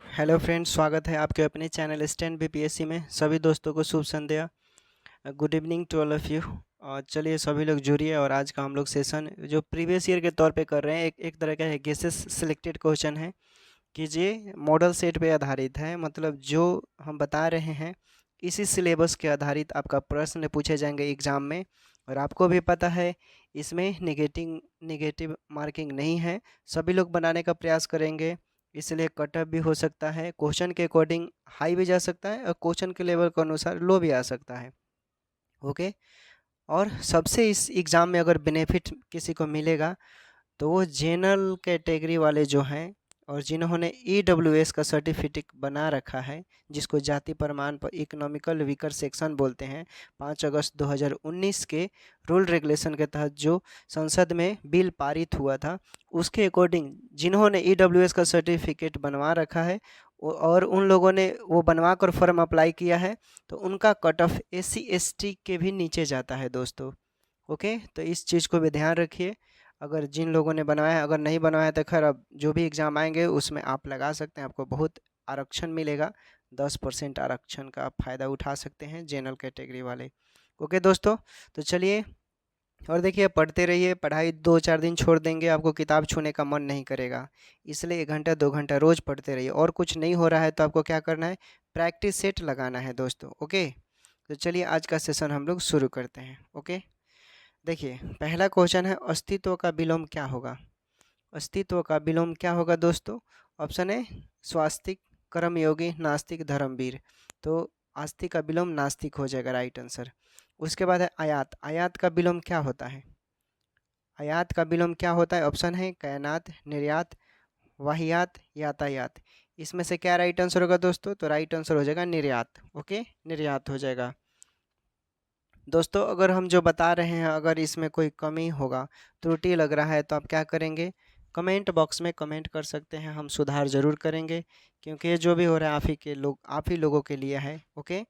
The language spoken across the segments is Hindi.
हेलो फ्रेंड्स, स्वागत है आपके अपने चैनल स्टैंड बीपीएससी में। सभी दोस्तों को शुभ संध्या। Good evening to all of you. और चलिए सभी लोग जुड़िए। और आज का हम लोग सेशन जो प्रीवियस ईयर के तौर पे कर रहे हैं, एक एक तरह का है गेसेस सिलेक्टेड क्वेश्चन है कि ये मॉडल सेट पे आधारित है। मतलब जो हम बता रहे हैं इसी सिलेबस के आधारित आपका प्रश्न पूछे जाएंगे एग्जाम में। और आपको भी पता है इसमें नेगेटिव नेगेटिव मार्किंग नहीं है, सभी लोग बनाने का प्रयास करेंगे। इसलिए कट ऑफ भी हो सकता है, क्वेश्चन के अकॉर्डिंग हाई भी जा सकता है और क्वेश्चन के लेवल के अनुसार लो भी आ सकता है। ओके। और सबसे इस एग्ज़ाम में अगर बेनिफिट किसी को मिलेगा तो वो जनरल कैटेगरी वाले जो हैं और जिन्होंने ईडब्ल्यूएस का सर्टिफिकेट बना रखा है, जिसको जाति प्रमाण पर इकोनॉमिकल वीकर सेक्शन बोलते हैं। 5 अगस्त 2019 के रूल रेगुलेशन के तहत जो संसद में बिल पारित हुआ था, उसके अकॉर्डिंग जिन्होंने ईडब्ल्यूएस का सर्टिफिकेट बनवा रखा है और उन लोगों ने वो बनवा कर फॉर्म अप्लाई किया है, तो उनका कट ऑफ एससी एसटी के भी नीचे जाता है दोस्तों। ओके, तो इस चीज़ को भी ध्यान रखिए। अगर जिन लोगों ने बनवाया है, अगर नहीं बनवाया तो खैर अब जो भी एग्ज़ाम आएंगे उसमें आप लगा सकते हैं, आपको बहुत आरक्षण मिलेगा। 10% आरक्षण का आप फ़ायदा उठा सकते हैं जनरल कैटेगरी वाले। ओके दोस्तों, तो चलिए और देखिए पढ़ते रहिए। पढ़ाई 2-4 दिन छोड़ देंगे आपको किताब छूने का मन नहीं करेगा, इसलिए 1 घंटा 2 घंटा रोज़ पढ़ते रहिए। और कुछ नहीं हो रहा है तो आपको क्या करना है, प्रैक्टिस सेट लगाना है दोस्तों। ओके, तो चलिए आज का सेशन हम लोग शुरू करते हैं। ओके, देखिए पहला क्वेश्चन है, अस्तित्व का विलोम क्या होगा। अस्तित्व का विलोम क्या होगा दोस्तों। ऑप्शन है स्वास्तिक, कर्मयोगी, नास्तिक, धर्मवीर। तो आस्तिक का विलोम नास्तिक हो जाएगा, राइट आंसर। उसके बाद है आयात। आयात का विलोम क्या होता है। आयात का विलोम क्या होता है। ऑप्शन है कायनात, निर्यात, वाहियात, यातायात। इसमें से क्या राइट आंसर होगा दोस्तों। तो राइट आंसर हो जाएगा निर्यात। ओके, निर्यात हो जाएगा दोस्तों। अगर हम जो बता रहे हैं अगर इसमें कोई कमी होगा, त्रुटि लग रहा है, तो आप क्या करेंगे, कमेंट बॉक्स में कमेंट कर सकते हैं, हम सुधार ज़रूर करेंगे। क्योंकि ये जो भी हो रहा है आप ही लोगों के लिए है। ओके,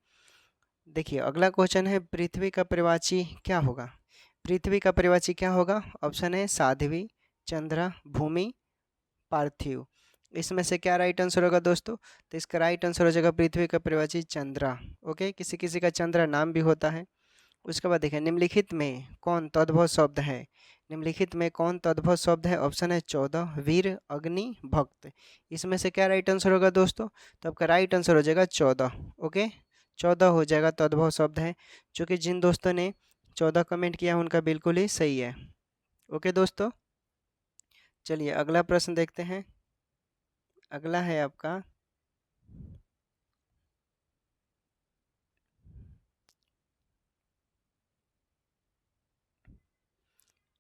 देखिए अगला क्वेश्चन है, पृथ्वी का परिवाची क्या होगा। पृथ्वी का परिवाची क्या होगा। ऑप्शन है साध्वी, चंद्रा, भूमि, पार्थिव। इसमें से क्या राइट आंसर होगा दोस्तों। तो इसका राइट आंसर हो जाएगा पृथ्वी का परिवाची चंद्रा। ओके, किसी किसी का चंद्रा नाम भी होता है। उसके बाद देखिए, निम्नलिखित में कौन तद्भव शब्द है। निम्नलिखित में कौन तद्भव शब्द है। ऑप्शन है 14, वीर, अग्नि, भक्त। इसमें से क्या राइट आंसर होगा दोस्तों। तो आपका राइट आंसर हो जाएगा 14। ओके, 14 हो जाएगा, तद्भव शब्द है। जो कि जिन दोस्तों ने 14 कमेंट किया है उनका बिल्कुल ही सही है। ओके दोस्तों, चलिए अगला प्रश्न देखते हैं। अगला है आपका,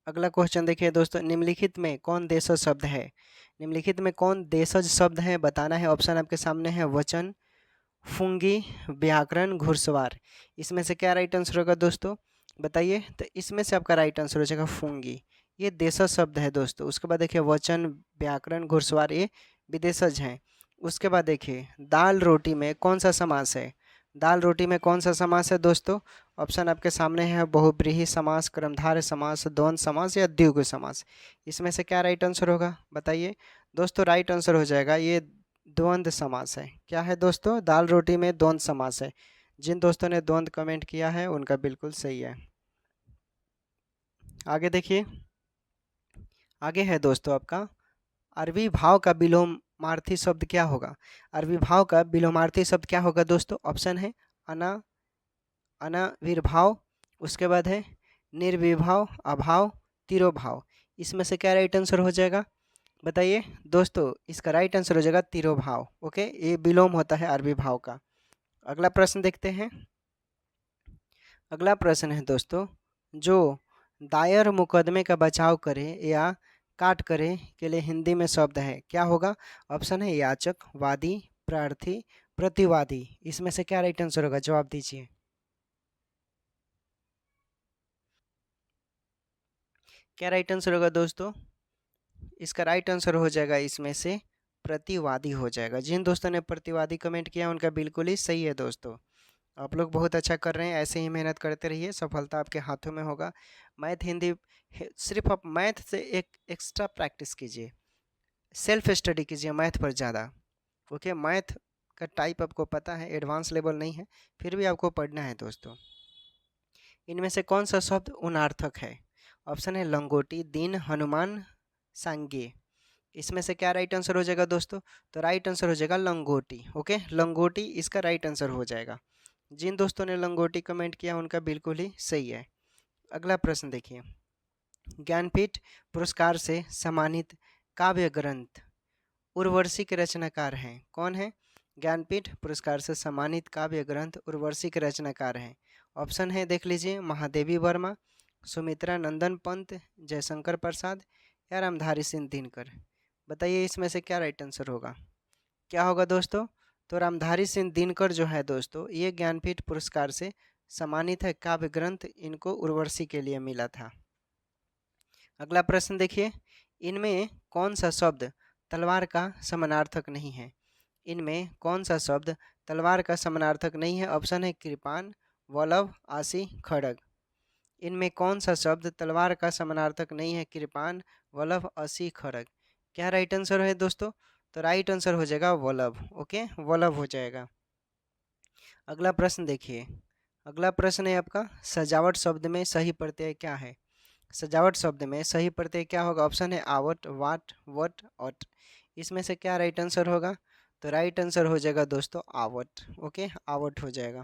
अगला क्वेश्चन देखिए दोस्तों, निम्नलिखित में कौन देशज शब्द है। निम्नलिखित में कौन देशज शब्द है बताना है। ऑप्शन आपके सामने है, वचन, फुंगी, व्याकरण, घुड़सवार। इसमें से क्या राइट आंसर होगा दोस्तों, बताइए। तो इसमें से आपका राइट आंसर हो जाएगा फुंगी। ये देशज शब्द है दोस्तों। उसके बाद देखिए, वचन, व्याकरण, घुड़सवार ये विदेशज हैं। उसके बाद देखिए, दाल रोटी में कौन सा समास है। दाल रोटी में कौन सा समास है दोस्तों। ऑप्शन आपके सामने है, बहुब्रीहि समास, कर्मधारय समास, द्वंद्व समास या द्विगु समास। इसमें से क्या राइट आंसर होगा बताइए दोस्तों। राइट आंसर हो जाएगा ये द्वंद्व समास है। क्या है दोस्तों, दाल रोटी में द्वंद्व समास है। जिन दोस्तों ने द्वंद्व कमेंट किया है उनका बिल्कुल सही है। आगे देखिए, आगे है दोस्तों आपका, अरबी भाव का विलोमार्थी शब्द क्या होगा। अरबी भाव का विलोमार्थी शब्द क्या होगा दोस्तों। ऑप्शन है अना, अनाविर्भाव। उसके बाद है निर्विभाव, अभाव, तिरोभाव। इसमें से क्या राइट आंसर हो जाएगा बताइए दोस्तों। इसका राइट आंसर हो जाएगा तिरोभाव। ओके, ये विलोम होता है अरबी भाव का। अगला प्रश्न देखते हैं। अगला प्रश्न है दोस्तों, जो दायर मुकदमे का बचाव करे या काट करे के लिए हिंदी में शब्द है, क्या होगा। ऑप्शन है याचक, वादी, प्रार्थी, प्रतिवादी। इसमें से क्या राइट आंसर होगा, जवाब दीजिए। क्या राइट आंसर होगा दोस्तों। इसका राइट आंसर हो जाएगा इसमें से प्रतिवादी हो जाएगा। जिन दोस्तों ने प्रतिवादी कमेंट किया उनका बिल्कुल ही सही है दोस्तों। आप लोग बहुत अच्छा कर रहे हैं, ऐसे ही मेहनत करते रहिए, सफलता आपके हाथों में होगा। मैथ हिंदी सिर्फ आप मैथ से एक एक्स्ट्रा प्रैक्टिस कीजिए, सेल्फ स्टडी कीजिए मैथ पर ज़्यादा। ओके, मैथ का टाइप आपको पता है, एडवांस लेवल नहीं है, फिर भी आपको पढ़ना है दोस्तों। इनमें से कौन सा शब्द उनार्थक है? ऑप्शन है लंगोटी, दिन, हनुमान, सांगे। इसमें से क्या राइट आंसर हो जाएगा दोस्तों? तो राइट आंसर हो जाएगा लंगोटी। ओके, लंगोटी इसका राइट आंसर हो जाएगा। जिन दोस्तों ने लंगोटी कमेंट किया उनका बिल्कुल ही सही है। अगला प्रश्न देखिए, ज्ञानपीठ पुरस्कार से सम्मानित काव्य ग्रंथ उर्वशी के रचनाकार हैं? कौन है? ज्ञानपीठ पुरस्कार से सम्मानित काव्य ग्रंथ उर्वशी के रचनाकार हैं। ऑप्शन है, देख लीजिए, महादेवी वर्मा, सुमित्रा नंदन पंत, जयशंकर प्रसाद या रामधारी सिंह दिनकर। बताइए इसमें से क्या राइट आंसर होगा? क्या होगा दोस्तों? तो रामधारी सिंह दिनकर जो है दोस्तों, ये ज्ञानपीठ पुरस्कार से सम्मानित है। काव्य ग्रंथ इनको उर्वशी के लिए मिला था। अगला प्रश्न देखिए, इनमें कौन सा शब्द तलवार का समानार्थक नहीं है? इनमें कौन सा शब्द तलवार का समानार्थक नहीं है? ऑप्शन है कृपान, वल्लभ, आशी, खड़ग। इनमें कौन सा शब्द तलवार का समानार्थक नहीं है? कृपान, वल्लभ, आशी, खड़ग। क्या राइट आंसर है दोस्तों? तो राइट आंसर हो जाएगा वल्लभ। ओके, वल्लभ हो जाएगा। अगला प्रश्न देखिए, अगला प्रश्न है आपका, सजावट शब्द में सही प्रत्यय क्या है? सजावट शब्द में सही प्रत्यय क्या होगा? ऑप्शन है आवट, वाट, वट, अट। इसमें से क्या राइट आंसर होगा? तो राइट आंसर हो जाएगा दोस्तों आवट। ओके, आवट हो जाएगा।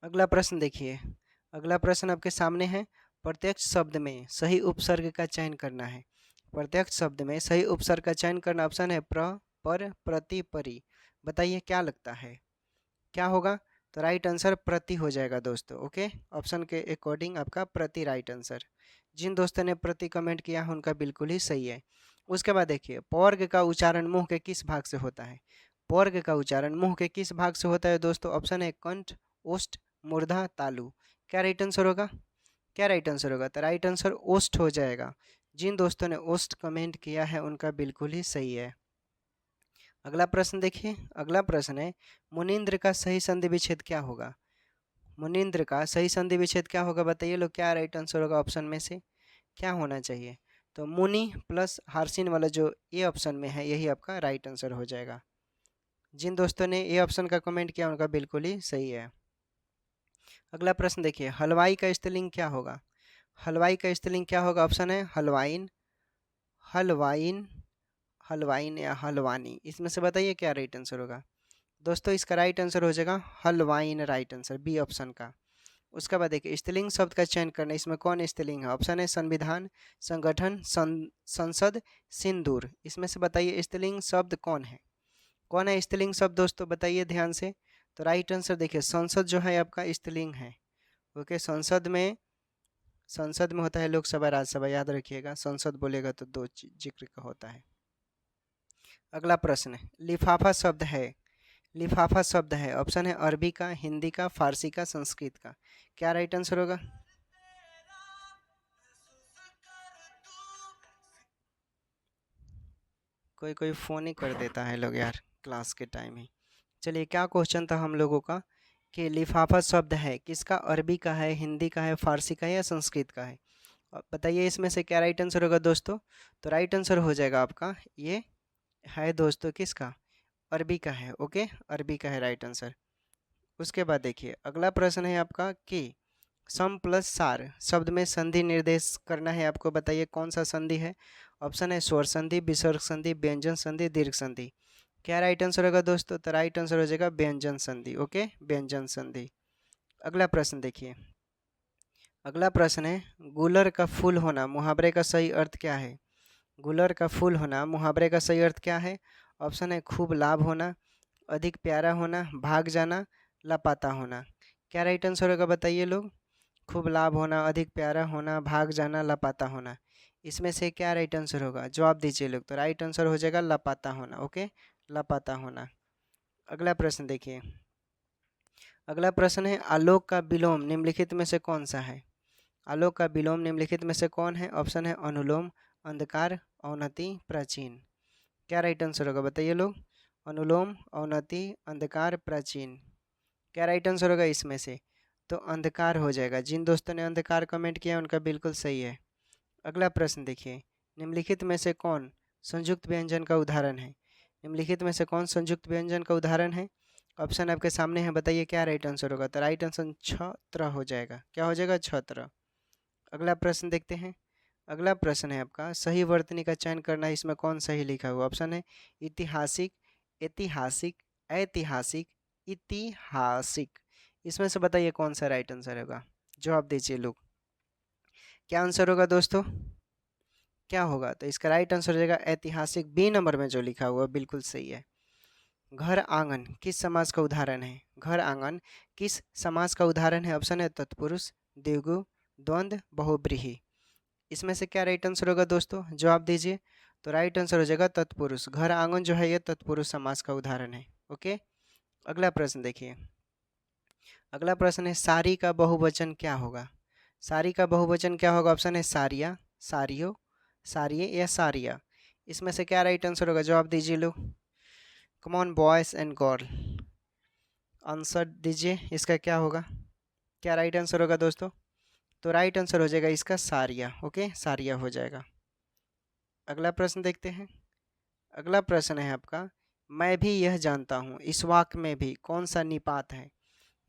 अगला प्रश्न देखिए, अगला प्रश्न आपके सामने है, प्रत्यक्ष शब्द में सही उपसर्ग का चयन करना है। प्रत्यक्ष शब्द में सही उपसर्ग का चयन करना। ऑप्शन है प्र, पर, प्रति, परि। बताइए क्या लगता है, क्या होगा? तो राइट आंसर प्रति हो जाएगा दोस्तों। ओके, ऑप्शन के अकॉर्डिंग आपका प्रति राइट आंसर। जिन दोस्तों ने प्रति कमेंट किया है उनका बिल्कुल ही सही है। उसके बाद देखिए, पौर्ग का उच्चारण मुंह के किस भाग से होता है? पौर्ग का उच्चारण मुंह के किस भाग से होता है दोस्तों? ऑप्शन है कंठ, ओष्ठ, मूर्धा, तालु। क्या राइट आंसर होगा? क्या राइट आंसर होगा? तो राइट आंसर ओष्ठ हो जाएगा। जिन दोस्तों ने ओष्ठ कमेंट किया है उनका बिल्कुल ही सही है। अगला प्रश्न देखिए, अगला प्रश्न है, मुनींद्र का सही संधि विच्छेद क्या होगा? मुनींद्र का सही संधि विच्छेद क्या होगा? बताइए लोग, क्या राइट आंसर होगा? ऑप्शन में से क्या होना चाहिए? तो मुनि प्लस हार्सिन वाला जो ए ऑप्शन में है यही आपका राइट आंसर हो जाएगा। जिन दोस्तों ने ए ऑप्शन का कमेंट किया उनका बिल्कुल ही सही है। अगला प्रश्न देखिए, हलवाई का स्त्रीलिंग क्या होगा? हलवाई का स्त्रीलिंग क्या होगा? ऑप्शन है हलवाइन, हलवाइन, हलवाइन या हलवानी। इसमें से बताइए क्या राइट आंसर होगा? दोस्तों इसका राइट आंसर हो जाएगा हलवाइन, राइट आंसर बी ऑप्शन का। उसके बाद देखिए, स्त्रीलिंग शब्द का चयन करना, इसमें कौन स्त्रीलिंग है? ऑप्शन है संविधान, संगठन, संसद, सिंदूर। इसमें से बताइए स्त्रीलिंग शब्द कौन है? कौन है स्त्रीलिंग शब्द दोस्तों? बताइए ध्यान से। तो राइट आंसर देखिए, संसद जो है आपका स्त्रीलिंग है। ओके, संसद में होता है लोकसभा, राज्यसभा, याद रखिएगा। संसद बोलेगा तो दो जिक्र का होता है। अगला प्रश्न, लिफाफा शब्द है, लिफाफा शब्द है, ऑप्शन है अरबी का, हिंदी का, फारसी का, संस्कृत का। क्या राइट आंसर होगा? कोई कोई फ़ोन ही कर देता है लोग यार क्लास के टाइम ही। चलिए, क्या क्वेश्चन था हम लोगों का कि लिफाफा शब्द है किसका? अरबी का है, हिंदी का है, फारसी का है या संस्कृत का है? बताइए इसमें से क्या राइट आंसर होगा दोस्तों? तो राइट आंसर हो जाएगा आपका ये है दोस्तों, किसका? अरबी का है। ओके, अरबी का है राइट आंसर। उसके बाद देखिए, अगला प्रश्न है आपका कि सम प्लस सार शब्द में संधि निर्देश करना है आपको। बताइए कौन सा संधि है? ऑप्शन है स्वर संधि, विसर्ग संधि, व्यंजन संधि, दीर्घ संधि। क्या राइट आंसर होगा दोस्तों? तो राइट आंसर हो जाएगा व्यंजन संधि। ओके, व्यंजन संधि। अगला प्रश्न देखिए, अगला प्रश्न है, गुलर का फूल होना मुहावरे का सही अर्थ क्या है? गुलर का फूल होना मुहावरे का सही अर्थ क्या है? ऑप्शन है खूब लाभ होना, अधिक प्यारा होना, भाग जाना, लापता होना। क्या राइट आंसर होगा? बताइए लोग। खूब लाभ होना, अधिक प्यारा होना, भाग जाना, लापता होना। इसमें से क्या राइट आंसर होगा? जवाब दीजिए लोग। तो राइट आंसर हो जाएगा लापता होना। ओके, लापता होना। अगला प्रश्न देखिए, अगला प्रश्न है, आलोक का विलोम निम्नलिखित में से कौन सा है? आलोक का विलोम निम्नलिखित में से कौन है? ऑप्शन है अनुलोम, अंधकार, अवनति, प्राचीन। क्या राइट आंसर होगा? बताइए लोग। अनुलोम, अवनति, अंधकार, प्राचीन। क्या राइट आंसर होगा इसमें से? तो अंधकार हो जाएगा। जिन दोस्तों ने अंधकार कमेंट किया उनका बिल्कुल सही है। अगला प्रश्न देखिए, निम्नलिखित में से कौन संयुक्त व्यंजन का उदाहरण है? निम्नलिखित में से कौन संयुक्त व्यंजन का उदाहरण है? ऑप्शन आपके सामने है, बताइए क्या राइट आंसर होगा। तो राइट आंसर छत्र हो जाएगा। क्या हो जाएगा? छत्र। अगला प्रश्न देखते हैं। अगला प्रश्न है आपका, सही वर्तनी का चयन करना, इसमें कौन सही लिखा हुआ? ऑप्शन है ऐतिहासिक, ऐतिहासिक, ऐतिहासिक, ऐतिहासिक। इसमें से बताइए कौन सा राइट आंसर होगा। जवाब दीजिए लोग, क्या आंसर होगा दोस्तों? क्या होगा? तो इसका राइट आंसर हो जाएगा ऐतिहासिक। बी नंबर में जो लिखा हुआ बिल्कुल सही है। घर आंगन किस समास का उदाहरण है? घर आंगन किस समास का उदाहरण है? ऑप्शन है तत्पुरुष, द्विगु, द्वंद्व, बहुब्रीहि। इसमें से क्या राइट आंसर होगा दोस्तों? जवाब दीजिए। तो राइट आंसर हो जाएगा तत्पुरुष। घर आंगन जो है ये तत्पुरुष समास का उदाहरण है। ओके, अगला प्रश्न देखिए। अगला प्रश्न है, सारी का बहुवचन क्या होगा? सारी का बहुवचन क्या होगा? ऑप्शन है सारिया, सारियो, सारिये या सारिया। इसमें से क्या राइट आंसर होगा? जवाब दीजिए लोग। Come on boys and girl, answer दीजिए, इसका क्या होगा? क्या राइट आंसर होगा दोस्तों? तो राइट आंसर हो जाएगा इसका सारिया। ओके, सारिया हो जाएगा। अगला प्रश्न देखते हैं। अगला प्रश्न है आपका, मैं भी यह जानता हूँ, इस वाक्य में भी कौन सा निपात है?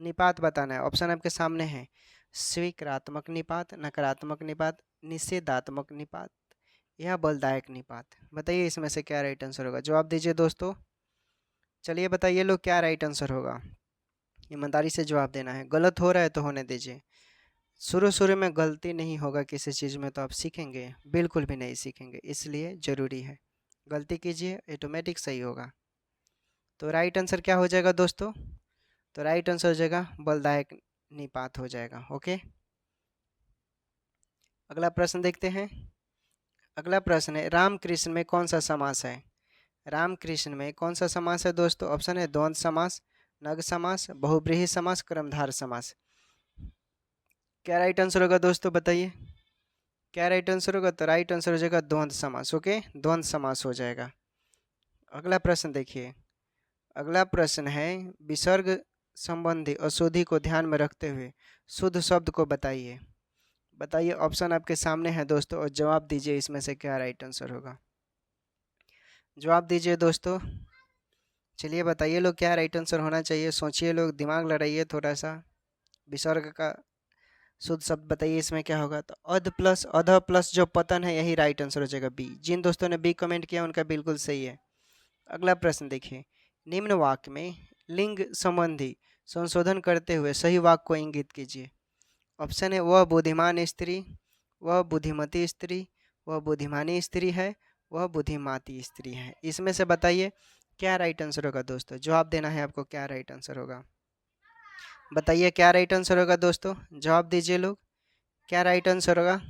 निपात बताना है। ऑप्शन आपके सामने है, स्वीकारात्मक निपात, नकारात्मक निपात, निषेधात्मक निपात या बलदायक निपात। बताइए इसमें से क्या राइट आंसर होगा। जवाब दीजिए दोस्तों। चलिए बताइए लोग क्या राइट आंसर होगा। ईमानदारी से जवाब देना है। गलत हो रहा है तो होने दीजिए। शुरू शुरू में गलती नहीं होगा किसी चीज़ में तो आप सीखेंगे? बिल्कुल भी नहीं सीखेंगे, इसलिए ज़रूरी है गलती कीजिए, ऑटोमेटिक सही होगा। तो राइट आंसर क्या हो जाएगा दोस्तों? तो राइट आंसर हो जाएगा बलदायक निपात हो जाएगा। ओके, अगला प्रश्न देखते हैं। अगला प्रश्न है, रामकृष्ण में कौन सा समास है? रामकृष्ण में कौन सा समास है दोस्तों? ऑप्शन है द्वंद्व समास, नग समास, बहुब्रीहि समास, कर्मधार समास। क्या राइट आंसर होगा दोस्तों? बताइए क्या राइट आंसर होगा। तो राइट आंसर हो जाएगा द्वंद्व समास। ओके, द्वंद्व समास हो जाएगा। अगला प्रश्न देखिए। अगला प्रश्न है, विसर्ग संबंधी अशुद्धि को ध्यान में रखते हुए शुद्ध शब्द को बताइए। बताइए, ऑप्शन आपके सामने है दोस्तों और जवाब दीजिए इसमें से क्या राइट आंसर होगा। जवाब दीजिए दोस्तों। चलिए बताइए लोग क्या राइट आंसर होना चाहिए। सोचिए लोग, दिमाग लड़ाइए थोड़ा सा। विसर्ग का शुद्ध शब्द बताइए इसमें क्या होगा। तो अध प्लस जो पतन है यही राइट आंसर हो जाएगा बी। जिन दोस्तों ने बी कमेंट किया उनका बिल्कुल सही है। अगला प्रश्न देखिए। निम्न वाक्य में लिंग संबंधी संशोधन करते हुए सही वाक्य को इंगित कीजिए। ऑप्शन है, वह बुद्धिमान स्त्री, वह बुद्धिमती स्त्री, वह बुद्धिमानी स्त्री है, वह बुद्धिमाती स्त्री है। इसमें से बताइए क्या राइट आंसर होगा दोस्तों। जवाब देना है आपको, क्या राइट आंसर होगा। बताइए क्या राइट आंसर होगा दोस्तों। जवाब दीजिए लोग, क्या राइट आंसर होगा।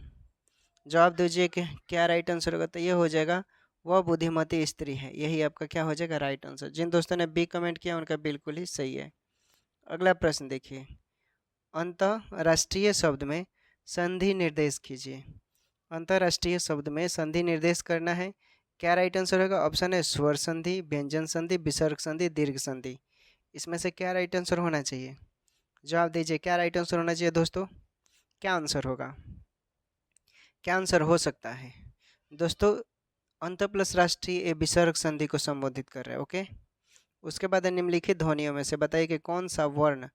जवाब दीजिए कि क्या राइट आंसर होगा। तो ये हो जाएगा वह बुद्धिमती स्त्री है। यही आपका क्या हो जाएगा राइट आंसर। जिन दोस्तों ने बी कमेंट किया उनका बिल्कुल ही सही है। अगला प्रश्न देखिए। अंतर्राष्ट्रीय शब्द में संधि निर्देश कीजिए। अंतर्राष्ट्रीय शब्द में संधि निर्देश करना है। क्या राइट आंसर होगा। ऑप्शन है स्वर संधि, व्यंजन संधि, विसर्ग संधि, दीर्घ संधि। इसमें से क्या राइट आंसर होना चाहिए। जवाब दीजिए क्या राइट आंसर होना चाहिए दोस्तों। क्या आंसर होगा। क्या आंसर हो सकता है दोस्तों। अंत प्लस राष्ट्रीय विसर्ग संधि को संबोधित कर रहा है। ओके, उसके बाद निम्नलिखित ध्वनियों में से बताइए कि कौन सा वर्ण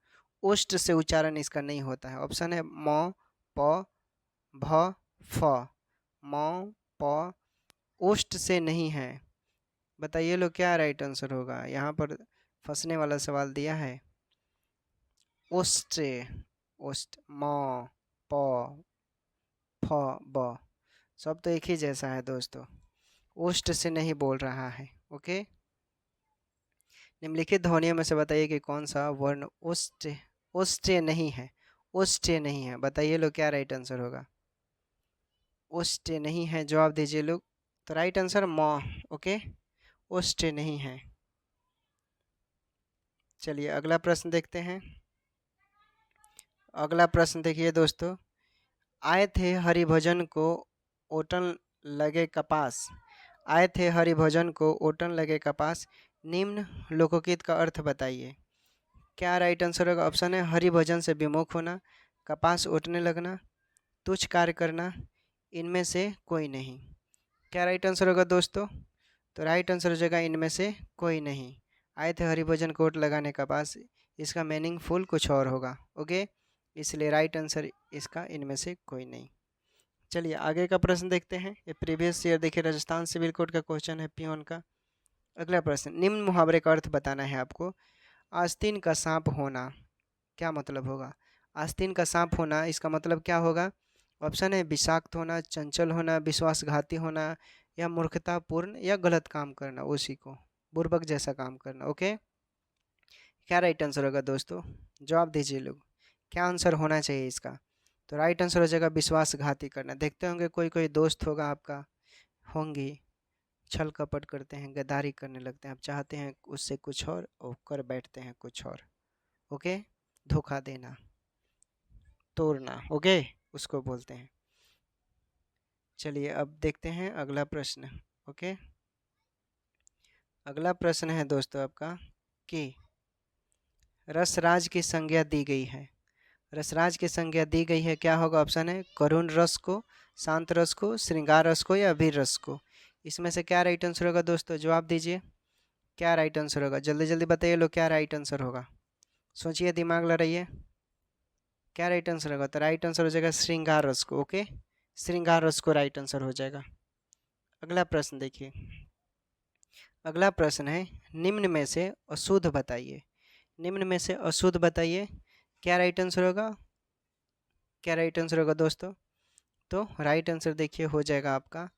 ओष्ठ से उच्चारण इसका नहीं होता है। ऑप्शन है म, प, भ, फ। म, प ओष्ठ से नहीं है। बताइए लोग क्या राइट आंसर होगा। यहाँ पर फंसने वाला सवाल दिया है। ओष्ठ, ओष्ठ, म, प, फ, ब सब तो एक ही जैसा है दोस्तों। ओष्ठ से नहीं बोल रहा है। ओके, निम्नलिखित ध्वनियों में से बताइए कि कौन सा वर्ण ओष्ठ ओष्ठ नहीं है। ओष्ठ नहीं है। बताइए लोग क्या राइट आंसर होगा। ओष्ठ नहीं है। जवाब दीजिए लोग। तो राइट आंसर म। ओके, ओष्ठ नहीं है। चलिए अगला प्रश्न देखते हैं। अगला प्रश्न देखिए दोस्तों। आए थे हरिभजन को ओटन लगे कपास, आए थे हरिभजन को ओटन लगे कपास, निम्न लोकोगीत का अर्थ बताइए। क्या राइट आंसर होगा। ऑप्शन है हरिभजन से विमुख होना, कपास ओटने लगना, तुच्छ कार्य करना, इनमें से कोई नहीं। क्या राइट आंसर होगा दोस्तों। तो राइट आंसर हो जाएगा इनमें से कोई नहीं। आए थे हरिभोजन कोर्ट लगाने का पास, इसका मीनिंगफुल कुछ और होगा। ओके, इसलिए राइट आंसर इसका इनमें से कोई नहीं। चलिए आगे का प्रश्न देखते हैं। ये प्रीवियस ईयर देखिए राजस्थान सिविल कोड का क्वेश्चन है पियोन का। अगला प्रश्न, निम्न मुहावरे का अर्थ बताना है आपको। आस्तीन का सांप होना क्या मतलब होगा? आस्तीन का सांप होना इसका मतलब क्या होगा? ऑप्शन है विषाक्त होना, चंचल होना, विश्वासघाती होना, या मूर्खतापूर्ण या गलत काम करना, उसी को बुर्बक जैसा काम करना। ओके, क्या राइट आंसर होगा दोस्तों? जवाब दीजिए लोग, क्या आंसर होना चाहिए इसका? तो राइट आंसर हो जाएगा विश्वासघाती करना। देखते होंगे कोई कोई दोस्त होगा आपका, होंगी, छल कपट करते हैं, गद्दारी करने लगते हैं, आप चाहते हैं उससे कुछ और कर बैठते हैं कुछ और। ओके, धोखा देना, तोड़ना, ओके, उसको बोलते हैं। चलिए अब देखते हैं अगला प्रश्न। ओके, अगला प्रश्न है दोस्तों आपका कि रसराज की संज्ञा दी गई है। रसराज की संज्ञा दी गई है, क्या होगा? ऑप्शन है करुण रस को, शांत रस को, श्रृंगार रस को, या अबीर रस को। इसमें से क्या राइट आंसर होगा दोस्तों? जवाब दीजिए, क्या राइट आंसर होगा? जल्दी जल्दी बताइए लोग, क्या राइट आंसर होगा? सोचिए, दिमाग लड़ाइए, क्या राइट आंसर होगा? तो राइट आंसर हो जाएगा श्रृंगार रस को। ओके, श्रृंगार रस को राइट आंसर हो जाएगा। अगला प्रश्न देखिए, अगला प्रश्न है निम्न में से अशुद्ध बताइए। निम्न में से अशुद्ध बताइए, क्या राइट आंसर होगा? क्या राइट आंसर होगा दोस्तों? तो राइट आंसर देखिए हो जाएगा आपका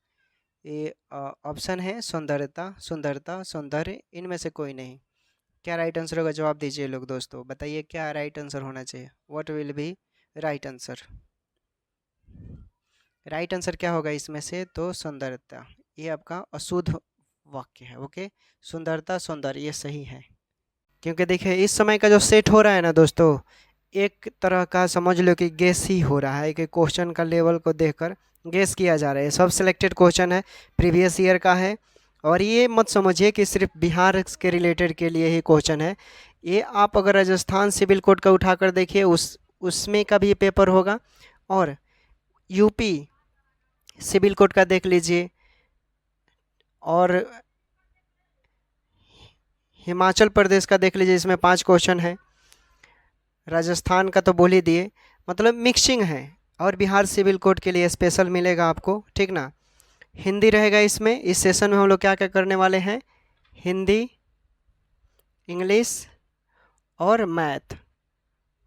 ये ऑप्शन है सौंदर्यता, सुंदरता, सौंदर्य, इनमें से कोई नहीं। क्या राइट आंसर होगा? जवाब दीजिए लोग दोस्तों, बताइए क्या राइट आंसर होना चाहिए? What will be right answer? Right answer क्या होगा इसमें से? तो सौंदर्यता, ये आपका अशुद्ध वाक्य है। ओके, सुंदरता, सौंदर्य, ये सही है। क्योंकि देखिए इस समय का जो सेट हो रहा है ना दोस्तों, एक तरह का समझ लो कि गेस ही हो रहा है कि क्वेश्चन का लेवल को देखकर गेस किया जा रहा है। सब सिलेक्टेड क्वेश्चन है, प्रीवियस ईयर का है, और ये मत समझिए कि सिर्फ बिहार के रिलेटेड के लिए ही क्वेश्चन है। ये आप अगर राजस्थान सिविल कोड का उठाकर देखिए उसमें का भी पेपर होगा, और यूपी सिविल कोड का देख लीजिए, और हिमाचल प्रदेश का देख लीजिए, इसमें 5 क्वेश्चन है। राजस्थान का तो बोल ही दिए, मतलब मिक्सिंग है। और बिहार सिविल कोड के लिए स्पेशल मिलेगा आपको, ठीक ना। हिंदी रहेगा इसमें। इस सेशन में हम लोग क्या क्या करने वाले हैं? हिंदी, इंग्लिश और मैथ।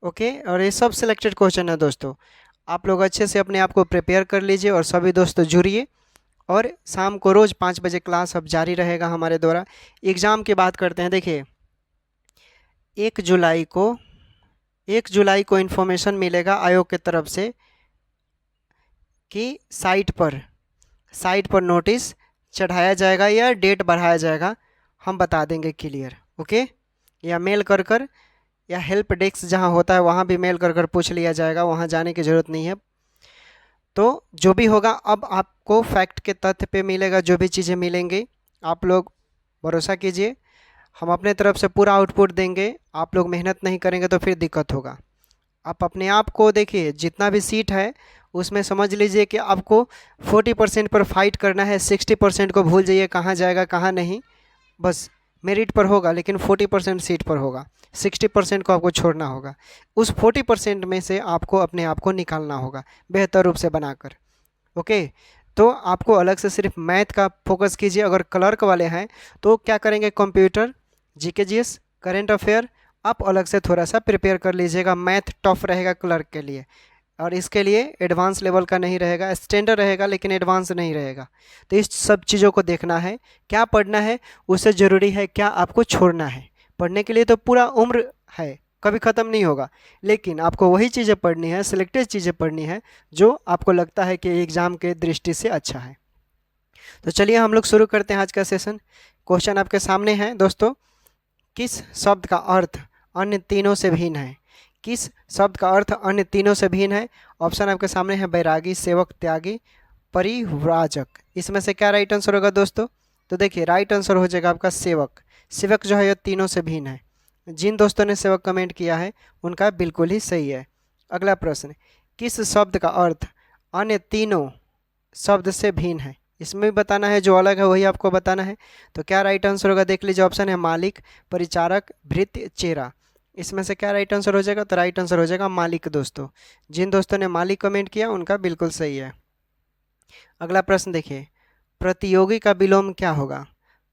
ओके, और ये सब सिलेक्टेड क्वेश्चन है दोस्तों। आप लोग अच्छे से अपने आप को प्रिपेयर कर लीजिए, और सभी दोस्तों जुड़िए। और शाम को रोज़ 5 बजे क्लास अब जारी रहेगा हमारे द्वारा। एग्ज़ाम की बात करते हैं, देखिए 1 जुलाई को इन्फॉर्मेशन मिलेगा आयोग की तरफ से कि साइट पर नोटिस चढ़ाया जाएगा या डेट बढ़ाया जाएगा, हम बता देंगे क्लियर। ओके, या मेल कर या हेल्प डेस्क जहां होता है वहां भी मेल कर पूछ लिया जाएगा, वहां जाने की ज़रूरत नहीं है। तो जो भी होगा अब आपको फैक्ट के तथ्य पे मिलेगा, जो भी चीज़ें मिलेंगी आप लोग भरोसा कीजिए, हम अपने तरफ से पूरा आउटपुट देंगे। आप लोग मेहनत नहीं करेंगे तो फिर दिक्कत होगा। आप अपने आप को देखिए, जितना भी सीट है उसमें समझ लीजिए कि आपको 40% पर फाइट करना है, 60% को भूल जाइए कहाँ जाएगा कहाँ नहीं। बस मेरिट पर होगा, लेकिन 40% सीट पर होगा, 60% को आपको छोड़ना होगा। उस 40% में से आपको अपने आप को निकालना होगा बेहतर रूप से बनाकर। ओके, तो आपको अलग से सिर्फ मैथ का फोकस कीजिए। अगर क्लर्क वाले हैं तो क्या करेंगे? Computer, GK GS, current affair आप अलग से थोड़ा सा प्रिपेयर कर लीजिएगा। मैथ टफ रहेगा क्लर्क के लिए, और इसके लिए एडवांस लेवल का नहीं रहेगा, स्टैंडर्ड रहेगा लेकिन एडवांस नहीं रहेगा। तो इस सब चीज़ों को देखना है, क्या पढ़ना है उससे ज़रूरी है क्या आपको छोड़ना है। पढ़ने के लिए तो पूरा उम्र है, कभी ख़त्म नहीं होगा, लेकिन आपको वही चीज़ें पढ़नी है, सिलेक्टेड चीज़ें पढ़नी है जो आपको लगता है कि एग्ज़ाम के दृष्टि से अच्छा है। तो चलिए हम लोग शुरू करते हैं आज का सेशन। क्वेश्चन आपके सामने है दोस्तों, किस शब्द का अर्थ अन्य तीनों से भिन्न है? किस शब्द का अर्थ अन्य तीनों से भिन्न है? ऑप्शन आपके सामने है बैरागी, सेवक, त्यागी, परिव्राजक। इसमें से क्या राइट आंसर होगा दोस्तों? तो देखिए राइट आंसर हो जाएगा आपका सेवक। सेवक जो है ये तीनों से भिन्न है। जिन दोस्तों ने सेवक कमेंट किया है उनका बिल्कुल ही सही है। अगला प्रश्न, किस शब्द का अर्थ अन्य तीनों शब्द से भिन्न है? इसमें भी बताना है, जो अलग है वही आपको बताना है। तो क्या राइट आंसर होगा देख लीजिए। ऑप्शन है मालिक, परिचारक, भृत्य, चेरा। इसमें से क्या राइट आंसर हो जाएगा? तो राइट आंसर हो जाएगा मालिक दोस्तों। जिन दोस्तों ने मालिक कमेंट किया उनका बिल्कुल सही है। अगला प्रश्न देखिए, प्रतियोगी का विलोम क्या होगा?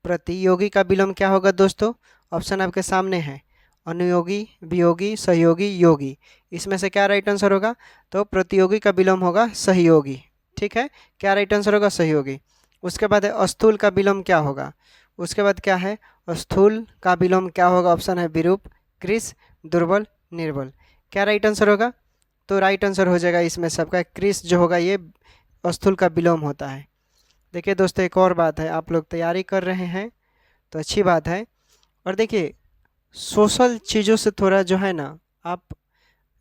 प्रतियोगी का विलोम क्या होगा दोस्तों? ऑप्शन आपके सामने है, अनुयोगी, वियोगी, सहयोगी, योगी। इसमें से क्या राइट आंसर होगा? तो प्रतियोगी का विलोम होगा सहयोगी। ठीक है, क्या राइट आंसर होगा? सहयोगी। उसके बाद है स्थूल का विलोम क्या होगा? उसके बाद क्या है? स्थूल का विलोम क्या होगा? ऑप्शन है विरूप, कृश, दुर्बल, निर्बल। क्या राइट आंसर होगा? तो राइट आंसर हो जाएगा इसमें सबका कृश जो होगा ये स्थूल का विलोम होता है। देखिए दोस्तों, एक और बात है, आप लोग तैयारी कर रहे हैं तो अच्छी बात है। और देखिए, सोशल चीज़ों से थोड़ा जो है ना, आप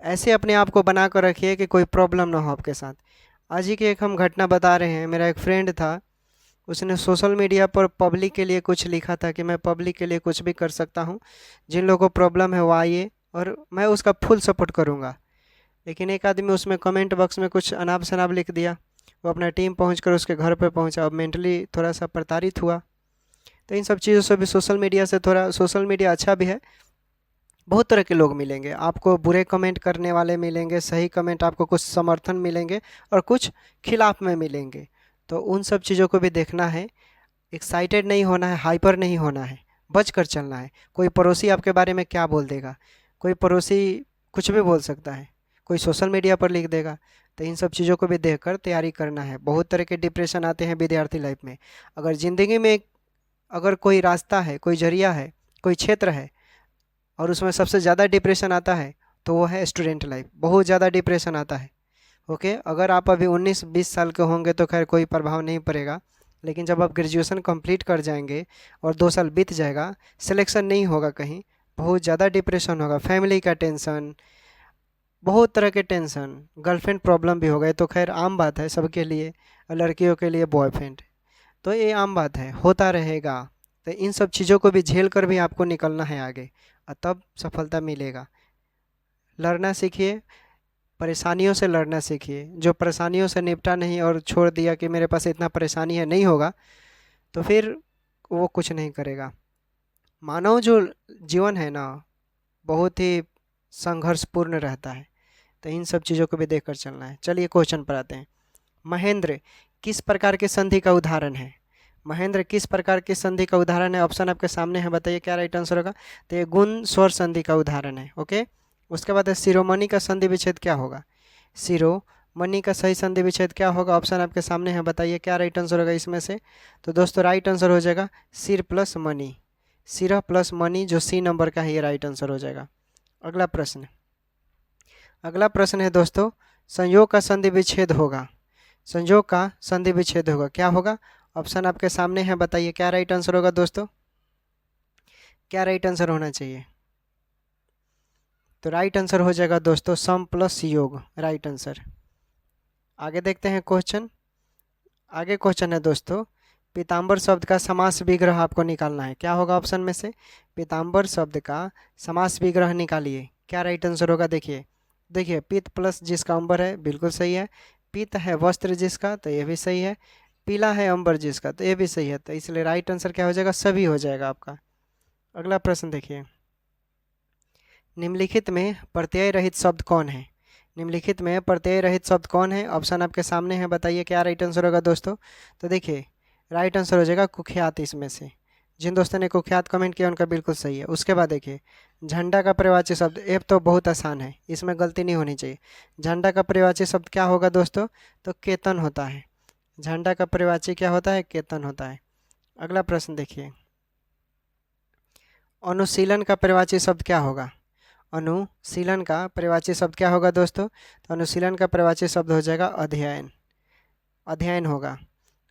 ऐसे अपने आप को बना कर रखिए कि कोई प्रॉब्लम ना हो आपके साथ। आज ही की एक हम घटना बता रहे हैं। मेरा एक फ्रेंड था, उसने सोशल मीडिया पर पब्लिक के लिए कुछ लिखा था कि मैं पब्लिक के लिए कुछ भी कर सकता हूँ, जिन लोगों को प्रॉब्लम है वो आइए, और मैं उसका फुल सपोर्ट करूँगा। लेकिन एक आदमी उसमें कमेंट बॉक्स में कुछ अनाप शनाप लिख दिया। वो अपना टीम पहुंचकर उसके घर पे पहुंचा, अब मेंटली थोड़ा सा प्रताड़ित हुआ। तो इन सब चीज़ों से भी सोशल मीडिया से थोड़ा, सोशल मीडिया अच्छा भी है। बहुत तरह के लोग मिलेंगे आपको, बुरे कमेंट करने वाले मिलेंगे, सही कमेंट आपको कुछ समर्थन मिलेंगे और कुछ खिलाफ में मिलेंगे। तो उन सब चीज़ों को भी देखना है। एक्साइटेड नहीं होना है, हाइपर नहीं होना है, बच कर चलना है। कोई पड़ोसी आपके बारे में क्या बोल देगा, कोई पड़ोसी कुछ भी बोल सकता है, कोई सोशल मीडिया पर लिख देगा। तो इन सब चीज़ों को भी देखकर तैयारी करना है। बहुत तरह के डिप्रेशन आते हैं विद्यार्थी लाइफ में। अगर ज़िंदगी में अगर कोई रास्ता है, कोई जरिया है, कोई क्षेत्र है और उसमें सबसे ज़्यादा डिप्रेशन आता है तो वो है स्टूडेंट लाइफ। बहुत ज़्यादा डिप्रेशन आता है। ओके, अगर आप अभी 19-20 साल के होंगे तो खैर कोई प्रभाव नहीं पड़ेगा, लेकिन जब आप ग्रेजुएशन कंप्लीट कर जाएंगे और 2 साल बीत जाएगा, सिलेक्शन नहीं होगा कहीं, बहुत ज़्यादा डिप्रेशन होगा, फैमिली का टेंशन, बहुत तरह के टेंशन, गर्लफ्रेंड प्रॉब्लम भी होगा। ये तो खैर आम बात है सबके लिए, लड़कियों के लिए बॉयफ्रेंड, तो ये आम बात है, होता रहेगा। तो इन सब चीज़ों को भी झेल कर भी आपको निकलना है आगे, और तब सफलता मिलेगा। लड़ना सीखिए, परेशानियों से लड़ना सीखिए। जो परेशानियों से निपटा नहीं और छोड़ दिया कि मेरे पास इतना परेशानी है, नहीं होगा, तो फिर वो कुछ नहीं करेगा। मानव जो जीवन है ना, बहुत ही संघर्षपूर्ण रहता है। तो इन सब चीज़ों को भी देखकर चलना है। चलिए क्वेश्चन पर आते हैं। महेंद्र किस प्रकार के संधि का उदाहरण है? महेंद्र किस प्रकार की संधि का उदाहरण है? ऑप्शन आपके सामने है, बताइए क्या राइट आंसर होगा? तो ये गुण स्वर संधि का उदाहरण है। ओके, उसके बाद है शिरोमणि का संधि विच्छेद क्या होगा? शिरोमणि का सही संधि विच्छेद क्या होगा? ऑप्शन आपके सामने है, बताइए क्या राइट आंसर होगा इसमें से? तो दोस्तों राइट आंसर हो जाएगा सिर प्लस मणि। सिर प्लस मणि जो सी नंबर का है, ये राइट आंसर हो जाएगा। अगला प्रश्न, अगला प्रश्न है दोस्तों, संयोग का संधि विच्छेद होगा। संयोग का संधि विच्छेद होगा, क्या होगा? ऑप्शन आपके सामने है, बताइए क्या राइट आंसर होगा दोस्तों? क्या राइट आंसर होना चाहिए? तो राइट आंसर हो जाएगा दोस्तों सम प्लस योग, राइट आंसर। आगे देखते हैं क्वेश्चन। आगे क्वेश्चन है दोस्तों, पीताम्बर शब्द का समास विग्रह आपको निकालना है। क्या होगा ऑप्शन में से? पीताम्बर शब्द का समास विग्रह निकालिए, क्या राइट आंसर होगा? देखिए देखिए, पीत प्लस जिसका अंबर है, बिल्कुल सही है। पीत है वस्त्र जिसका, तो ये भी सही है। पीला है अंबर जिसका, तो ये भी सही है। तो इसलिए राइट आंसर क्या हो जाएगा? सभी हो जाएगा आपका। अगला प्रश्न देखिए, निम्नलिखित में प्रत्यय रहित शब्द कौन है? निम्नलिखित में प्रत्यय रहित शब्द कौन है? ऑप्शन आपके सामने है, बताइए क्या राइट आंसर होगा दोस्तों? तो देखिए राइट आंसर हो जाएगा कुख्यात। इसमें से जिन दोस्तों ने कुख्यात कमेंट किया उनका बिल्कुल सही है। उसके बाद देखिए, झंडा का प्रवाची शब्द, ये तो बहुत आसान है, इसमें गलती नहीं होनी चाहिए। झंडा का प्रवाची शब्द क्या होगा दोस्तों? तो केतन होता है। झंडा का प्रवाची क्या होता है? केतन होता है। अगला प्रश्न देखिए, अनुशीलन का प्रवाची शब्द क्या होगा? अनुशीलन का प्रवाची शब्द क्या होगा दोस्तों? तो अनुशीलन का प्रवाची शब्द हो जाएगा अध्ययन। अध्ययन होगा।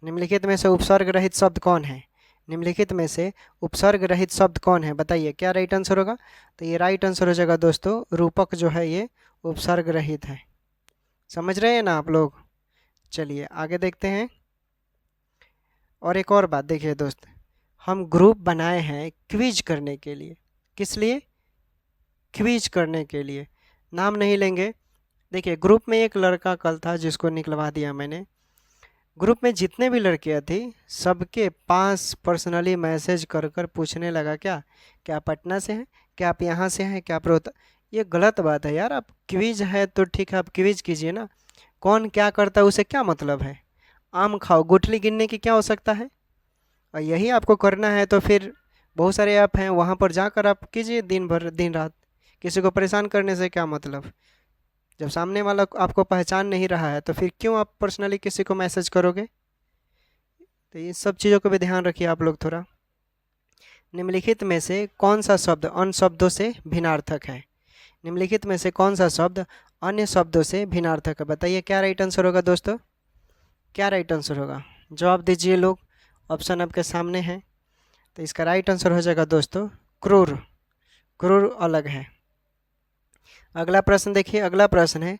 निम्नलिखित में से उपसर्ग रहित शब्द कौन है? निम्नलिखित में से उपसर्ग रहित शब्द कौन है? बताइए क्या राइट आंसर होगा? तो ये राइट आंसर हो जाएगा दोस्तों रूपक जो है ये उपसर्ग रहित है। समझ रहे हैं ना आप लोग? चलिए आगे देखते हैं। और एक और बात देखिए दोस्त, हम ग्रुप बनाए हैं क्विज करने के लिए। किस लिए? क्विज करने के लिए। नाम नहीं लेंगे। देखिए ग्रुप में एक लड़का कल था जिसको निकलवा दिया मैंने। ग्रुप में जितने भी लड़कियां थी सबके पास पर्सनली मैसेज कर कर पूछने लगा क्या क्या आप पटना से हैं, क्या आप यहाँ से हैं, क्या आप रोहता। ये गलत बात है यार। आप क्विज है तो ठीक है, आप क्विज कीजिए ना। कौन क्या करता है उसे क्या मतलब है। आम खाओ, गुठली गिनने की क्या हो सकता है। और यही आपको करना है तो फिर बहुत सारे ऐप हैं, वहाँ पर जाकर आप कीजिए दिन भर दिन रात। किसी को परेशान करने से क्या मतलब। जब सामने वाला आपको पहचान नहीं रहा है तो फिर क्यों आप पर्सनली किसी को मैसेज करोगे। तो ये सब चीज़ों को भी ध्यान रखिए आप लोग थोड़ा। निम्नलिखित में से कौन सा शब्द अन्य शब्दों से भिन्नार्थक है। निम्नलिखित में से कौन सा शब्द अन्य शब्दों से भिन्नार्थक है, बताइए क्या राइट आंसर होगा दोस्तों। क्या राइट आंसर होगा, जवाब दीजिए लोग। ऑप्शन आपके सामने है। तो इसका राइट आंसर हो जाएगा दोस्तों क्रूर। क्रूर अलग है। अगला प्रश्न देखिए, अगला प्रश्न है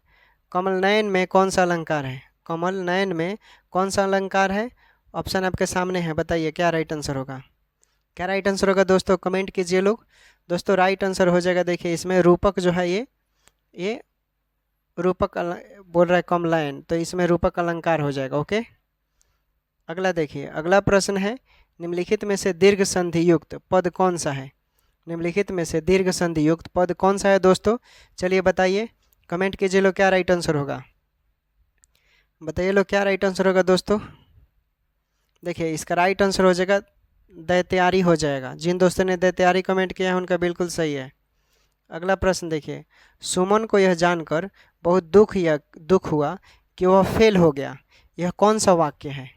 कमल नयन में कौन सा अलंकार है। कमल नयन में कौन सा अलंकार है। ऑप्शन आपके सामने है, बताइए क्या राइट आंसर होगा। क्या राइट आंसर होगा दोस्तों, कमेंट कीजिए लोग। दोस्तों राइट आंसर हो जाएगा, देखिए इसमें रूपक जो है ये रूपक बोल रहा है कमलायन, तो इसमें रूपक अलंकार हो जाएगा। ओके। अगला देखिए, अगला प्रश्न है निम्नलिखित में से दीर्घ संधि युक्त पद कौन सा है। निम्नलिखित में से दीर्घ संधि युक्त पद कौन सा है दोस्तों, चलिए बताइए। कमेंट कीजिए लोग क्या राइट आंसर होगा। बताइए लोग क्या राइट आंसर होगा दोस्तों। देखिए इसका राइट आंसर हो जाएगा दैत्यारी हो जाएगा। जिन दोस्तों ने दैत्यारी कमेंट किया है उनका बिल्कुल सही है। अगला प्रश्न देखिए, सुमन को यह जानकर बहुत दुख हुआ कि वह फेल हो गया। यह कौन सा वाक्य है,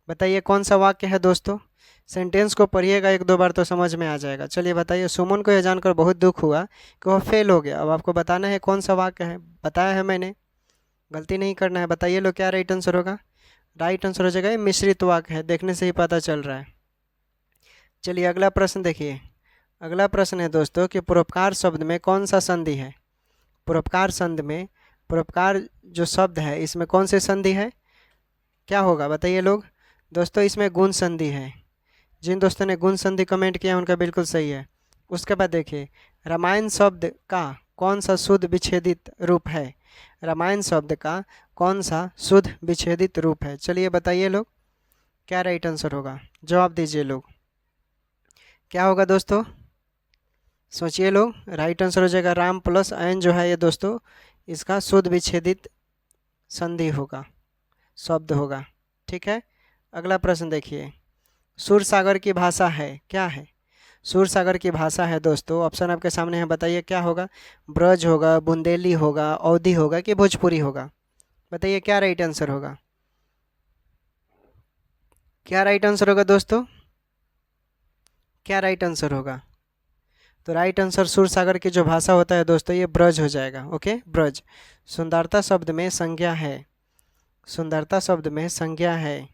बताइए कौन सा वाक्य है दोस्तों। सेंटेंस को पढ़िएगा एक दो बार तो समझ में आ जाएगा। चलिए बताइए, सुमन को यह जानकर बहुत दुख हुआ कि वह फेल हो गया। अब आपको बताना है कौन सा वाक्य है, बताया है मैंने, गलती नहीं करना है। बताइए लोग क्या राइट आंसर होगा। राइट आंसर हो जाएगा ये मिश्रित वाक्य है, देखने से ही पता चल रहा है। चलिए अगला प्रश्न देखिए, अगला प्रश्न है दोस्तों कि परोपकार शब्द में कौन सा संधि है। परोपकार संधि में, परोपकार जो शब्द है इसमें कौन सी संधि है, क्या होगा बताइए लोग। दोस्तों इसमें गुण संधि है। जिन दोस्तों ने गुण संधि कमेंट किया उनका बिल्कुल सही है। उसके बाद देखिए, रामायण शब्द का कौन सा शुद्ध विच्छेदित रूप है। रामायण शब्द का कौन सा शुद्ध विच्छेदित रूप है, चलिए बताइए लोग क्या राइट आंसर होगा। जवाब दीजिए लोग, क्या होगा दोस्तों, सोचिए लोग। राइट आंसर हो जाएगा राम प्लस अयन जो है ये दोस्तों इसका शुद्ध विच्छेदित संधि होगा, शब्द होगा। ठीक है। अगला प्रश्न देखिए, सूरसागर की भाषा है क्या है। सूरसागर की भाषा है दोस्तों, ऑप्शन आपके सामने है, बताइए क्या होगा। ब्रज होगा, बुंदेली होगा, अवधी होगा कि भोजपुरी होगा। बताइए क्या राइट आंसर होगा। क्या राइट आंसर होगा दोस्तों, क्या राइट आंसर होगा। तो राइट आंसर सूरसागर की जो भाषा होता है दोस्तों ये ब्रज हो जाएगा। ओके, ब्रज। सुंदरता शब्द में संज्ञा है, सुंदरता शब्द में संज्ञा है,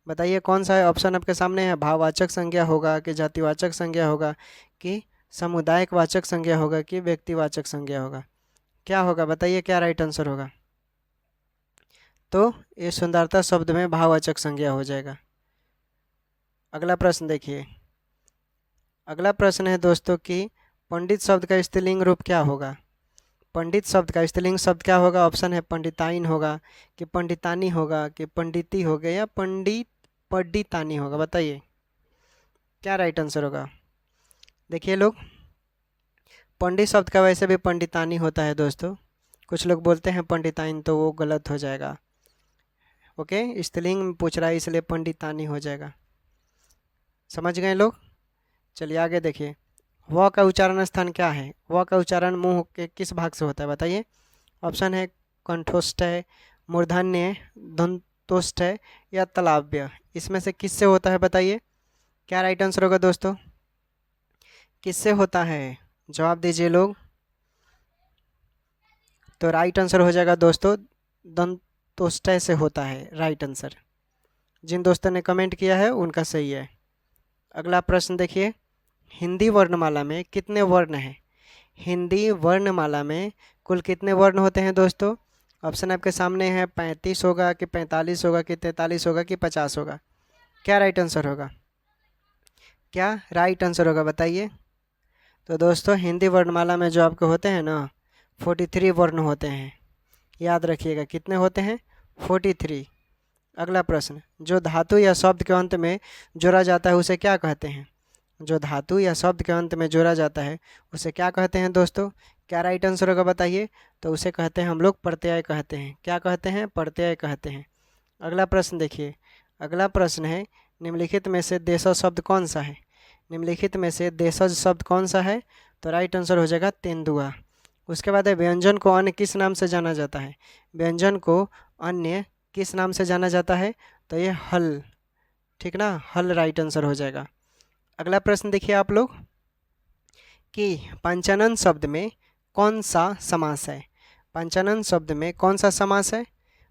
बताइए कौन सा है। ऑप्शन आपके सामने है, भाववाचक संज्ञा होगा कि जातिवाचक संज्ञा होगा कि सामुदायिक वाचक संज्ञा होगा कि व्यक्तिवाचक संज्ञा होगा। क्या होगा बताइए क्या राइट आंसर होगा। तो ये सुंदरता शब्द में भाववाचक संज्ञा हो जाएगा। अगला प्रश्न देखिए, अगला प्रश्न है दोस्तों कि पंडित शब्द का स्त्रीलिंग रूप क्या होगा। पंडित शब्द का स्त्रीलिंग शब्द क्या होगा। ऑप्शन है पंडिताइन होगा कि पंडितानी होगा कि पंडिती होगा या पंडितानी होगा। बताइए क्या राइट आंसर होगा। देखिए लोग, पंडित शब्द का वैसे भी पंडितानी होता है दोस्तों, कुछ लोग बोलते हैं पंडिताइन तो वो गलत हो जाएगा। ओके, स्त्रीलिंग में पूछ रहा है इसलिए पंडितानी हो जाएगा। समझ गए लोग। चलिए आगे देखिए, व का उच्चारण स्थान क्या है। व का उच्चारण मुंह के किस भाग से होता है बताइए। ऑप्शन है कंठोष्ठ है, मूर्धन्य, दंतोष्ठ है या तलाव्य। इसमें से किससे होता है बताइए। क्या राइट आंसर होगा दोस्तों, किससे होता है, जवाब दीजिए लोग। तो राइट आंसर हो जाएगा दोस्तों दंतोष्ठ से होता है राइट आंसर। जिन दोस्तों ने कमेंट किया है उनका सही है। अगला प्रश्न देखिए, हिंदी वर्णमाला में कितने वर्ण हैं। हिंदी वर्णमाला में कुल कितने वर्ण होते हैं दोस्तों। ऑप्शन आपके सामने है, 35 होगा कि 45 होगा कि 43 होगा कि 50 होगा। क्या राइट आंसर होगा, क्या राइट आंसर होगा बताइए। तो दोस्तों हिंदी वर्णमाला में जो आपके होते हैं ना 43 वर्ण होते हैं, याद रखिएगा कितने होते हैं 43। अगला प्रश्न, जो धातु या शब्द के अंत में जोड़ा जाता है उसे क्या कहते हैं? जो धातु या शब्द के अंत में जोड़ा जाता है उसे क्या कहते हैं दोस्तों? क्या राइट आंसर होगा बताइए? तो उसे कहते हैं हम लोग प्रत्यय कहते हैं। क्या कहते हैं? प्रत्यय कहते हैं। अगला प्रश्न देखिए, अगला प्रश्न है, निम्नलिखित में से देशज शब्द कौन सा है? निम्नलिखित में से देशज शब्द कौन सा है? तो राइट आंसर हो जाएगा तेंदुआ। उसके बाद है, व्यंजन को अन्य किस नाम से जाना जाता है? व्यंजन को अन्य किस नाम से जाना जाता है? तो ये हल, ठीक ना, हल राइट आंसर हो जाएगा। अगला प्रश्न देखिए आप लोग कि पंचानन शब्द में कौन सा समास है? पंचानन शब्द में कौन सा समास है?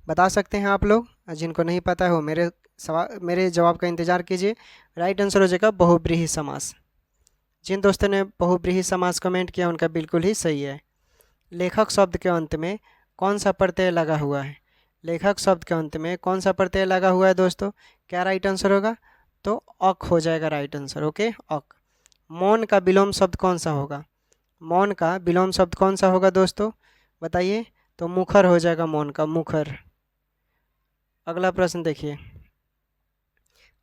बता सकते हैं आप लोग? जिनको नहीं पता है वो मेरे जवाब का इंतज़ार कीजिए। राइट आंसर हो जाएगा बहुब्रीहि समास। जिन दोस्तों ने बहुब्रीहि समास कमेंट किया उनका बिल्कुल ही सही है। लेखक शब्द के अंत में कौन सा प्रत्यय लगा हुआ है? लेखक शब्द के अंत में कौन सा प्रत्यय लगा हुआ है दोस्तों? क्या राइट आंसर होगा? तो अक हो जाएगा राइट आंसर। ओके, अक। मौन का विलोम शब्द कौन सा होगा? मौन का विलोम शब्द कौन सा होगा दोस्तों? बताइए। तो मुखर हो जाएगा, मौन का मुखर। अगला प्रश्न देखिए,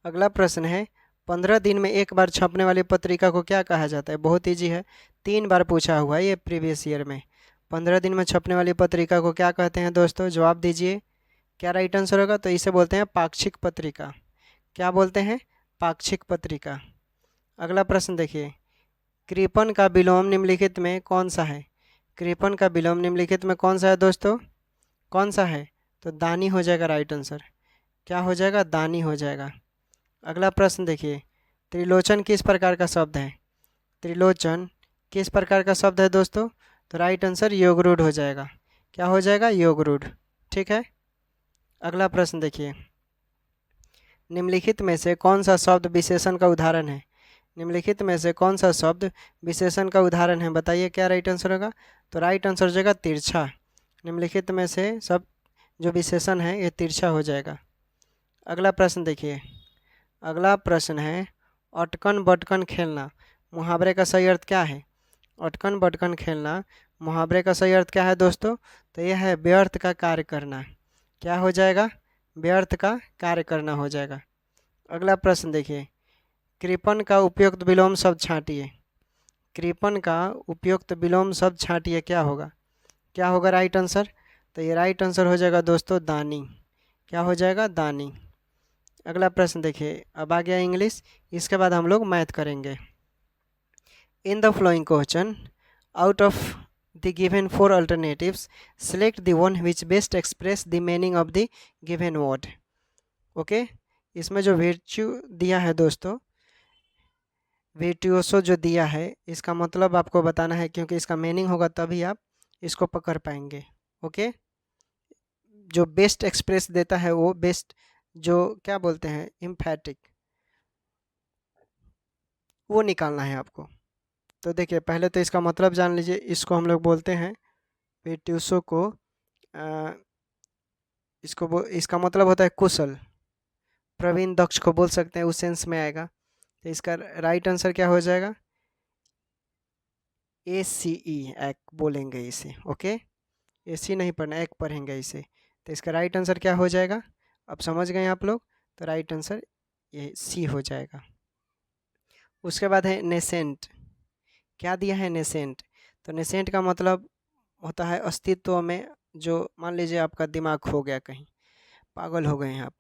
अगला प्रश्न है, 15 दिन में एक बार छपने वाली पत्रिका को क्या कहा जाता है? बहुत ईजी है, 3 बार पूछा हुआ है ये प्रीवियस ईयर में। 15 दिन में छपने वाली पत्रिका को क्या कहते हैं दोस्तों? जवाब दीजिए। क्या राइट आंसर होगा? तो इसे बोलते हैं पाक्षिक पत्रिका। क्या बोलते हैं? पाक्षिक पत्रिका। अगला प्रश्न देखिए, कृपण का विलोम निम्नलिखित में कौन सा है? कृपण का विलोम निम्नलिखित में कौन सा है दोस्तों? कौन सा है? तो दानी हो जाएगा राइट आंसर। क्या हो जाएगा? दानी हो जाएगा। अगला प्रश्न देखिए, त्रिलोचन किस प्रकार का शब्द है? त्रिलोचन किस प्रकार का शब्द है दोस्तों? तो राइट आंसर योगरूढ़ हो जाएगा। क्या हो जाएगा? योगरूढ़। ठीक है। अगला प्रश्न देखिए, निम्नलिखित में से कौन सा शब्द विशेषण का उदाहरण है? निम्नलिखित में से कौन सा शब्द विशेषण का उदाहरण है? बताइए क्या राइट आंसर होगा? तो राइट आंसर हो जाएगा तिरछा। निम्नलिखित में से सब जो विशेषण है ये तिरछा हो जाएगा। अगला प्रश्न देखिए, अगला प्रश्न है, अटकन बटकन खेलना मुहावरे का सही अर्थ क्या है? अटकन बटकन खेलना मुहावरे का सही अर्थ क्या है दोस्तों? तो यह है व्यर्थ का कार्य करना। क्या हो जाएगा? व्यर्थ का कार्य करना हो जाएगा। अगला प्रश्न देखिए, कृपण का उपयुक्त विलोम शब्द छांटिए। कृपण का उपयुक्त विलोम शब्द छांटिए, क्या होगा? क्या होगा राइट आंसर? तो ये राइट आंसर हो जाएगा दोस्तों दानी। क्या हो जाएगा? दानी। अगला प्रश्न देखिए, अब आ गया इंग्लिश, इसके बाद हम लोग मैथ करेंगे। In the flowing question out of the given 4 alternatives select the one which best express the meaning of the given word। Okay, इसमें जो virtue दिया है दोस्तों, virtuoso जो दिया है, इसका मतलब आपको बताना है, क्योंकि इसका मीनिंग होगा तभी आप इसको पकड़ पाएंगे। ओके, जो बेस्ट एक्सप्रेस देता है वो बेस्ट, जो क्या बोलते हैं, इम्फैटिक, वो निकालना है आपको। तो देखिए, पहले तो इसका मतलब जान लीजिए। इसको हम लोग बोलते हैं पेट्यूसो को, इसका मतलब होता है कुशल, प्रवीण, दक्ष को बोल सकते हैं, उस सेंस में आएगा। तो इसका राइट आंसर क्या हो जाएगा? ACE, एक बोलेंगे इसे। ओके, AC नहीं पढ़ना, एक पढ़ेंगे इसे। तो इसका राइट आंसर क्या हो जाएगा? अब समझ गए आप लोग? तो राइट आंसर ये C हो जाएगा। उसके बाद है नेसेंट। क्या दिया है? नेसेंट। तो नेसेंट का मतलब होता है अस्तित्व में, जो मान लीजिए आपका दिमाग खो गया, कहीं पागल हो गए हैं आप,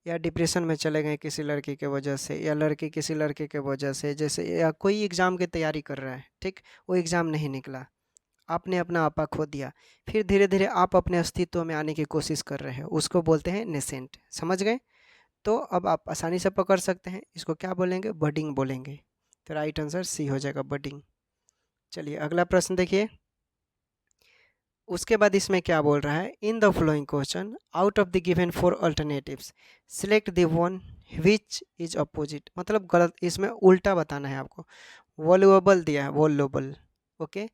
या डिप्रेशन में चले गए किसी लड़की के वजह से, या लड़की किसी लड़के के वजह से, जैसे या कोई एग्ज़ाम की तैयारी कर रहा है, ठीक, वो एग्ज़ाम नहीं निकला, आपने अपना आपा खो दिया, फिर धीरे धीरे आप अपने अस्तित्व में आने की कोशिश कर रहे हैं, उसको बोलते हैं नेसेंट। समझ गए? तो अब आप आसानी से पकड़ सकते हैं, इसको क्या बोलेंगे? बडिंग बोलेंगे। तो राइट आंसर C हो जाएगा, बडिंग। चलिए अगला प्रश्न देखिए, उसके बाद इसमें क्या बोल रहा है? In the flowing question out of the given 4 alternatives select the one which is opposite. मतलब गलत, इसमें उल्टा बताना है आपको। वॉल्यूएबल दिया है, वॉल्यूएबल। ओके,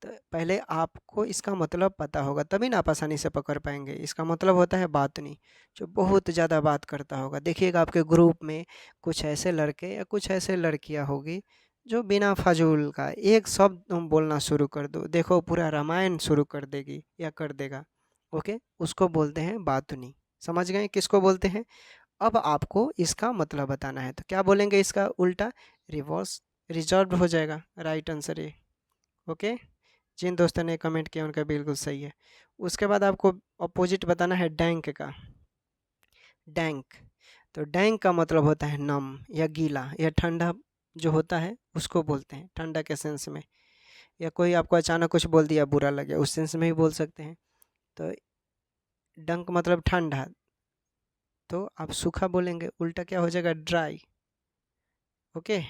तो पहले आपको इसका मतलब पता होगा, तभी ना आप आसानी से पकड़ पाएंगे। इसका मतलब होता है बातनी, जो बहुत ज़्यादा बात करता होगा। देखिएगा आपके ग्रुप में कुछ ऐसे लड़के या कुछ ऐसे लड़कियां होगी जो बिना फाजूल का एक शब्द तुम बोलना शुरू कर दो, देखो पूरा रामायण शुरू कर देगी या कर देगा। ओके, उसको बोलते हैं बातनी। समझ गए किसको बोलते हैं? अब आपको इसका मतलब बताना है, तो क्या बोलेंगे इसका उल्टा? रिवर्स रिजर्व्ड हो जाएगा, राइट आंसर ये। ओके, जिन दोस्तों ने कमेंट किया उनका बिल्कुल सही है। उसके बाद आपको अपोजिट बताना है डैंक का। डैंक, तो डैंक का मतलब होता है नम या गीला या ठंडा जो होता है उसको बोलते हैं, ठंडा के सेंस में। या कोई आपको अचानक कुछ बोल दिया, बुरा लग गया, उस सेंस में भी बोल सकते हैं। तो डंक मतलब ठंडा, तो आप सूखा बोलेंगे, उल्टा क्या हो जाएगा? ड्राई। ओके,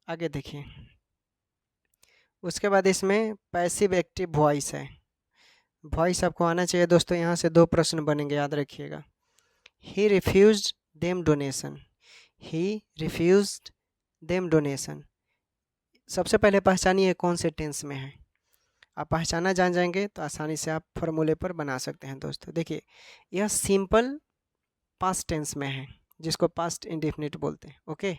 आगे देखिए। उसके बाद इसमें पैसिव एक्टिव वॉइस है। वॉइस आपको आना चाहिए दोस्तों। यहाँ से 2 प्रश्न बनेंगे, याद रखिएगा। ही रिफ्यूज्ड देम डोनेशन, ही रिफ्यूज्ड देम डोनेशन। सबसे पहले पहचानिए कौन से टेंस में है। आप पहचाना जान जाएंगे तो आसानी से आप फॉर्मूले पर बना सकते हैं दोस्तों। देखिए, यह सिंपल पास्ट टेंस में है, जिसको पास्ट इंडेफिनिट बोलते हैं। ओके,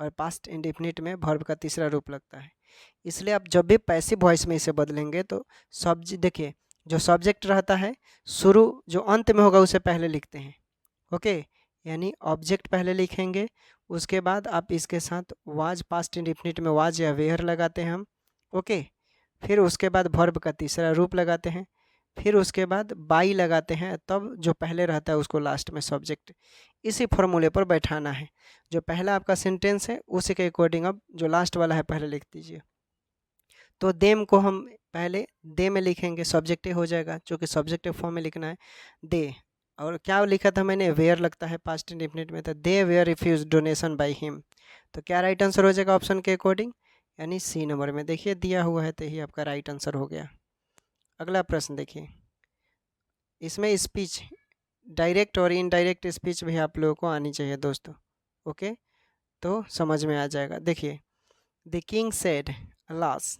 और पास्ट इंडेफिनिट में वर्ब का तीसरा रूप लगता है। इसलिए आप जब भी पैसिव वॉइस में इसे बदलेंगे तो देखिए, जो सब्जेक्ट रहता है शुरू जो अंत में होगा उसे पहले लिखते हैं। ओके, यानी ऑब्जेक्ट पहले लिखेंगे, उसके बाद आप इसके साथ वाज, पास्ट इंडेफिनिट में वाज या वेयर लगाते हैं हम। ओके, फिर उसके बाद वर्ब का तीसरा रूप लगाते हैं, फिर उसके बाद बाई लगाते हैं, तब जो पहले रहता है उसको लास्ट में सब्जेक्ट। इसी फॉर्मूले पर बैठाना है। जो पहला आपका सेंटेंस है उसी के अकॉर्डिंग अब जो लास्ट वाला है पहले लिख दीजिए। तो देम को हम पहले दे में लिखेंगे, सब्जेक्टिव हो जाएगा, जो कि सब्जेक्टिव फॉर्म में लिखना है दे। और क्या लिखा था मैंने? वेयर लगता है पास्ट इंडेफिनिट में, तो they were refuse donation by him. तो क्या राइट आंसर हो जाएगा ऑप्शन के अकॉर्डिंग? यानी सी नंबर में देखिए दिया हुआ है, तो ही आपका राइट आंसर हो गया। अगला प्रश्न देखिए। इसमें स्पीच, डायरेक्ट और इनडायरेक्ट स्पीच भी आप लोगों को आनी चाहिए दोस्तों। ओके, तो समझ में आ जाएगा। देखिए, the king said alas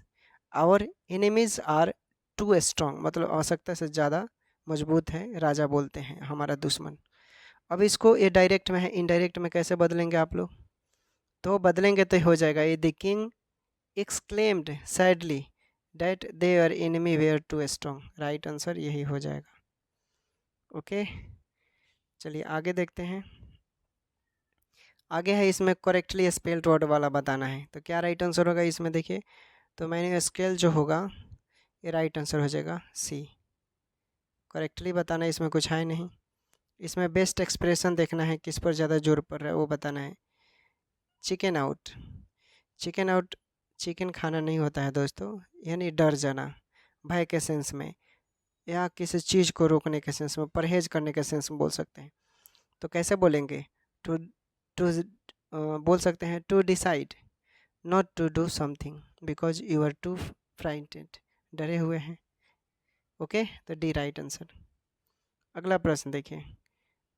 our enemies are too strong, मतलब आवश्यकता से ज़्यादा मजबूत है, राजा बोलते हैं हमारा दुश्मन। अब इसको ये डायरेक्ट में है, इनडायरेक्ट में कैसे बदलेंगे आप लोग? तो बदलेंगे तो हो जाएगा ये the king exclaimed sadly that their enemy were too strong. Right answer यही हो जाएगा। ओके, चलिए आगे देखते हैं। आगे है इसमें करेक्टली स्पेल्ड वर्ड वाला बताना है, तो क्या राइट आंसर होगा इसमें? देखिए, तो मैंने स्केल जो होगा ये राइट आंसर हो जाएगा सी। करेक्टली बताना है, इसमें कुछ है नहीं। इसमें बेस्ट एक्सप्रेशन देखना है, किस पर ज़्यादा जोर पड़ रहा है वो बताना है। Chicken out, chicken out chicken खाना नहीं होता है दोस्तों, यानी डर जाना, भय के सेंस में, या किसी चीज़ को रोकने के सेंस में, परहेज करने के सेंस में बोल सकते हैं। तो कैसे बोलेंगे? टू टू बोल सकते हैं to decide not to do something because you are too frightened, डरे हुए हैं। ओके, तो डी राइट आंसर। अगला प्रश्न देखिए।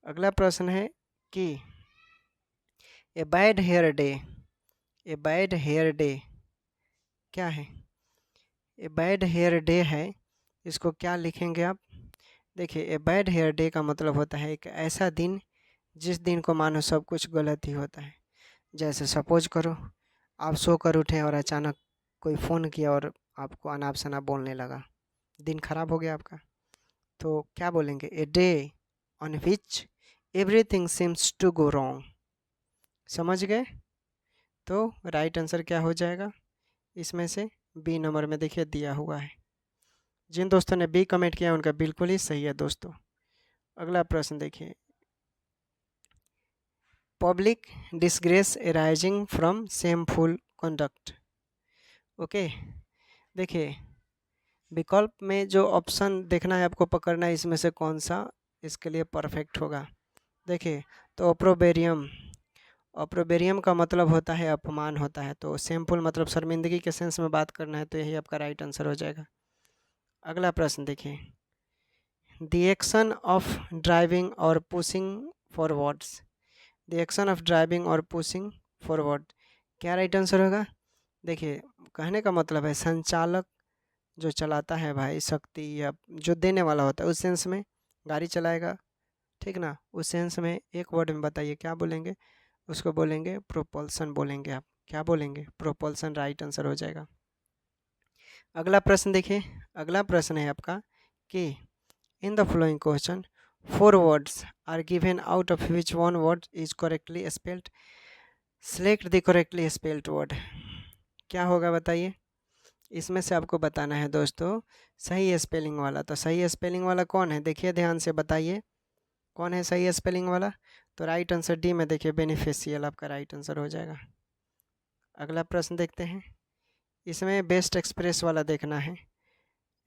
अगला प्रश्न है कि a bad hair day, a bad hair day क्या है? ए बैड हेयर डे है, इसको क्या लिखेंगे आप? देखिए, ए बैड हेयर डे का मतलब होता है एक ऐसा दिन जिस दिन को मानो सब कुछ गलत ही होता है। जैसे सपोज करो आप सो कर उठे और अचानक कोई फ़ोन किया और आपको अनाप शनाप बोलने लगा, दिन खराब हो गया आपका। तो क्या बोलेंगे? A day on which everything seems to go wrong. समझ गए? तो राइट आंसर क्या हो जाएगा इसमें से? बी नंबर में देखिए दिया हुआ है। जिन दोस्तों ने बी कमेंट किया उनका बिल्कुल ही सही है दोस्तों। अगला प्रश्न देखिए। Public disgrace arising from shameful conduct. Okay, देखिए विकल्प में जो ऑप्शन देखना है आपको, पकड़ना है इसमें से कौन सा इसके लिए परफेक्ट होगा। देखिए, तो ऑप्रोबेरियम, ऑप्रोबेरियम का मतलब होता है अपमान होता है, तो शेमफुल मतलब शर्मिंदगी के सेंस में बात करना है, तो यही आपका राइट आंसर हो जाएगा। अगला प्रश्न देखिए। द एक्शन ऑफ ड्राइविंग और pushing forwards, the action of driving और पुशिंग फॉरवर्ड, क्या राइट आंसर होगा? देखिए, कहने का मतलब है संचालक जो चलाता है भाई, शक्ति या जो देने वाला होता है उस सेंस में गाड़ी चलाएगा, ठीक ना? उस सेंस में एक वर्ड में बताइए क्या बोलेंगे? उसको बोलेंगे प्रोपल्सन बोलेंगे। आप क्या बोलेंगे? प्रोपल्सन राइट आंसर हो जाएगा। अगला प्रश्न देखिए। अगला प्रश्न है आपका कि in the following question 4 words are given, out of which one word is correctly spelled. Select the correctly spelled word. क्या होगा बताइए? इसमें से आपको बताना है दोस्तों सही स्पेलिंग वाला। तो सही स्पेलिंग वाला कौन है? देखिए ध्यान से बताइए कौन है सही स्पेलिंग वाला। तो राइट आंसर डी में देखिए बेनिफिशियल आपका राइट आंसर हो जाएगा। अगला प्रश्न देखते हैं। इसमें बेस्ट एक्सप्रेस वाला देखना है।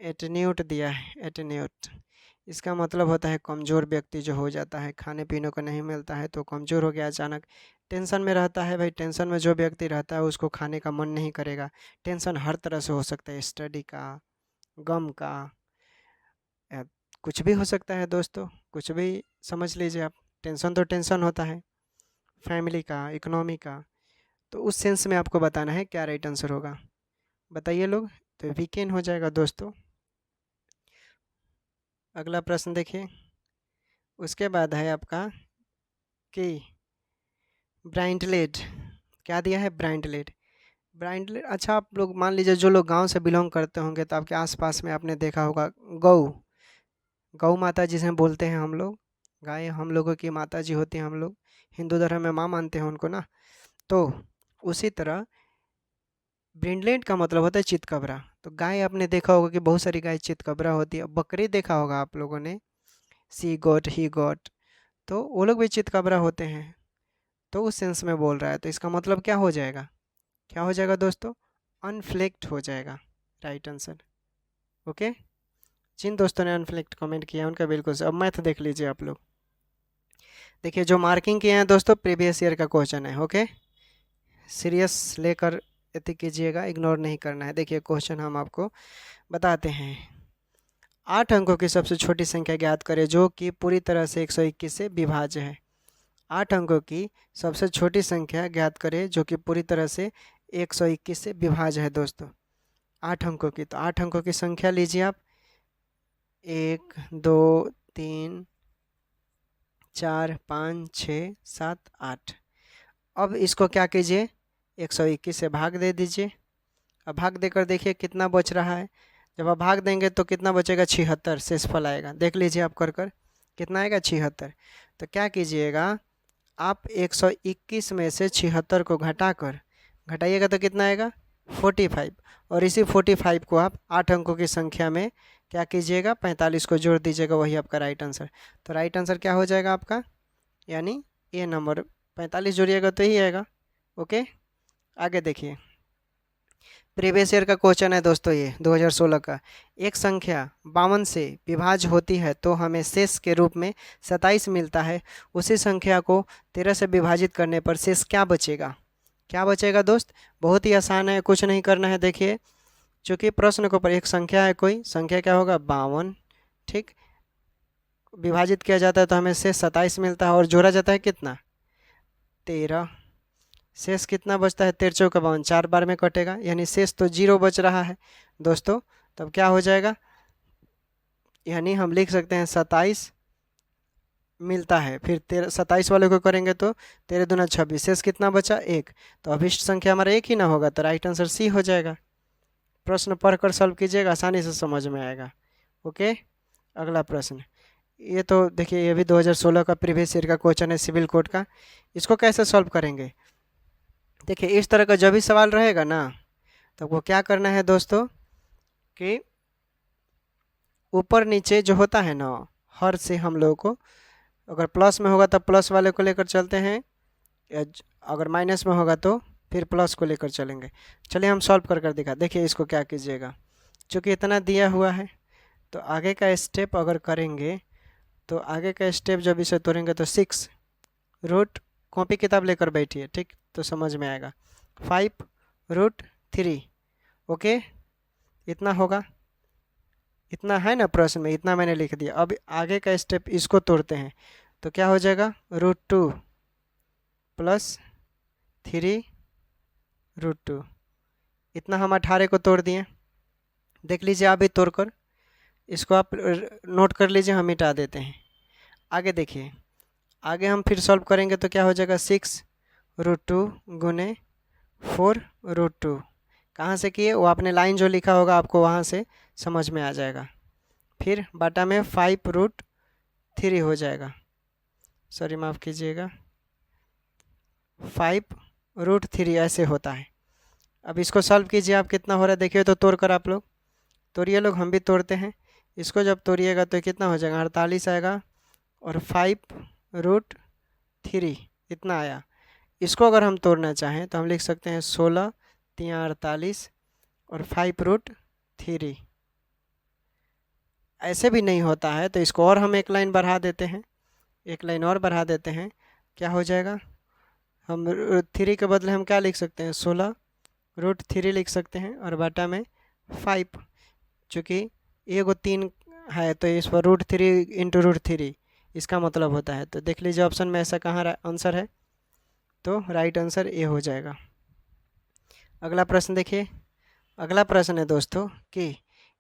एटेन्यूट दिया है। एटेन्यूट इसका मतलब होता है कमज़ोर व्यक्ति जो हो जाता है, खाने पीने को नहीं मिलता है तो कमज़ोर हो गया अचानक, टेंशन में रहता है। भाई टेंशन में जो व्यक्ति रहता है उसको खाने का मन नहीं करेगा। टेंशन हर तरह से हो सकता है, स्टडी का, गम का, या कुछ भी हो सकता है दोस्तों, कुछ भी समझ लीजिए आप। टेंशन तो टेंशन होता है, फैमिली का, इकोनॉमी का। तो उस सेंस में आपको बताना है क्या राइट आंसर होगा, बताइए लोग। तो वीकेंड हो जाएगा दोस्तों। अगला प्रश्न देखिए। उसके बाद है आपका कि ब्राइंटलेट, क्या दिया है? ब्राइंटलेट। ब्राइंटलेट, अच्छा आप लोग मान लीजिए जो लोग गांव से बिलोंग करते होंगे तो आपके आसपास में आपने देखा होगा गौ, गौ माता जिसे बोलते हैं हम लोग। गाय हम लोगों की माता जी होती हैं, हम लोग हिंदू धर्म में माँ मानते हैं उनको ना। तो उसी तरह ब्रिंडलेट का मतलब होता है चितकबरा। तो गाय आपने देखा होगा कि बहुत सारी गाय चितकबरा होती है। बकरी देखा होगा आप लोगों ने, सी गोट, ही गोट, तो वो लोग भी चितकबरा होते हैं। तो उस सेंस में बोल रहा है, तो इसका मतलब क्या हो जाएगा? क्या हो जाएगा दोस्तों? अनफ्लेक्ट हो जाएगा राइट आंसर। ओके, जिन दोस्तों ने अनफ्लेक्ट कमेंट किया उनका बिल्कुल से। अब मैथ देख लीजिए आप लोग। देखिए जो मार्किंग किए हैं दोस्तों प्रीवियस ईयर का क्वेश्चन है। ओके, सीरियस लेकर एति कीजिएगा, इग्नोर नहीं करना है। देखिए क्वेश्चन हम आपको बताते हैं। 8 अंकों की सबसे छोटी संख्या ज्ञात करें जो कि पूरी तरह से 121 से विभाज्य है। 8 अंकों की सबसे छोटी संख्या ज्ञात करें जो कि पूरी तरह से 121 से विभाज्य है दोस्तों। 8 अंकों की, तो 8 अंकों की संख्या लीजिए आप, 1 2 3 4 5 6 7 8। अब इसको क्या कीजिए, 121 से भाग दे दीजिए। अब भाग देकर देखिए कितना बच रहा है। जब आप भाग देंगे तो कितना बचेगा? 76 शेषफल आएगा। देख लीजिए आप कर कर कितना आएगा? 76। तो क्या कीजिएगा आप 121 में से 76 को घटाइएगा तो कितना आएगा? 45। और इसी 45 को आप 8 अंकों की संख्या में क्या कीजिएगा? 45 को जोड़ दीजिएगा, वही आपका राइट आंसर। तो राइट आंसर क्या हो जाएगा आपका? यानी ये नंबर 45 जोड़िएगा तो ही आएगा। ओके, आगे देखिए। प्रीवियस ईयर का क्वेश्चन है दोस्तों ये 2016 का। एक संख्या 52 से विभाज्य होती है तो हमें शेष के रूप में 27 मिलता है। उसी संख्या को 13 से विभाजित करने पर शेष क्या बचेगा? क्या बचेगा दोस्त? बहुत ही आसान है, कुछ नहीं करना है। देखिए चूँकि प्रश्न के ऊपर एक संख्या है, कोई संख्या क्या होगा? 52, ठीक। विभाजित किया जाता है तो हमें शेष 27 मिलता है और जोड़ा जाता है कितना? 13। शेष कितना बचता है? 13 चौका 52, 4 बार में कटेगा, यानी शेष तो 0 बच रहा है दोस्तों। तब क्या हो जाएगा? यानी हम लिख सकते हैं 27 मिलता है, फिर 27 वाले को करेंगे तो 13 दूना 26, शेष कितना बचा? 1। तो अभिष्ट संख्या हमारा 1 ही ना होगा, तो राइट आंसर सी हो जाएगा। प्रश्न पढ़कर सॉल्व कीजिएगा, आसानी से समझ में आएगा। ओके, अगला प्रश्न। ये तो देखिए ये भी 2016 का प्रीवियस ईयर का क्वेश्चन है सिविल कोड का। इसको कैसे सॉल्व करेंगे? देखिए इस तरह का जब भी सवाल रहेगा ना तो वो क्या करना है दोस्तों कि ऊपर नीचे जो होता है ना, हर से हम लोगों को, अगर प्लस में होगा तब प्लस वाले को लेकर चलते हैं, या अगर माइनस में होगा तो फिर प्लस को लेकर चलेंगे। चलिए हम सॉल्व कर कर दिखा। देखिए इसको क्या कीजिएगा, चूँकि इतना दिया हुआ है तो आगे का स्टेप अगर करेंगे तो आगे का स्टेप जब इसे तोड़ेंगे तो 6 रूट, कॉपी किताब लेकर बैठिए, ठीक, तो समझ में आएगा। 5√3। ओके, इतना होगा, इतना है ना प्रश्न में, इतना मैंने लिख दिया। अब आगे का स्टेप इसको तोड़ते हैं तो क्या हो जाएगा? √2 + 3√2। इतना हम 18 को तोड़ दिए। देख लीजिए आप भी तोड़कर, इसको आप नोट कर लीजिए, हम मिटा देते हैं। आगे देखिए, आगे हम फिर सॉल्व करेंगे तो क्या हो जाएगा? 6√2 गुने 4√2। कहाँ से किए? वो आपने लाइन जो लिखा होगा आपको वहाँ से समझ में आ जाएगा। फिर बाटा में 5√2 3 हो जाएगा, सॉरी माफ़ कीजिएगा, 5√3 ऐसे होता है। अब इसको सॉल्व कीजिए आप, कितना हो रहा है देखिए तो तोड़ कर आप लोग तोड़िए, लोग हम भी तोड़ते हैं। इसको जब तोड़िएगा तो कितना हो जाएगा, 48 आएगा और 5√3 इतना आया। इसको अगर हम तोड़ना चाहें तो हम लिख सकते हैं 16 3 48 और 5√3। ऐसे भी नहीं होता है तो इसको और हम एक लाइन बढ़ा देते हैं, एक लाइन और बढ़ा देते हैं, क्या हो जाएगा, हम 3 के बदले हम क्या लिख सकते हैं, 16√3 लिख सकते हैं और बटा में 5, चूँकि ये 3 है तो इस पर √3 इंटू √3 इसका मतलब होता है। तो देख लीजिए ऑप्शन में ऐसा कहाँ आंसर है, तो राइट आंसर ए हो जाएगा। अगला प्रश्न देखिए, अगला प्रश्न है दोस्तों कि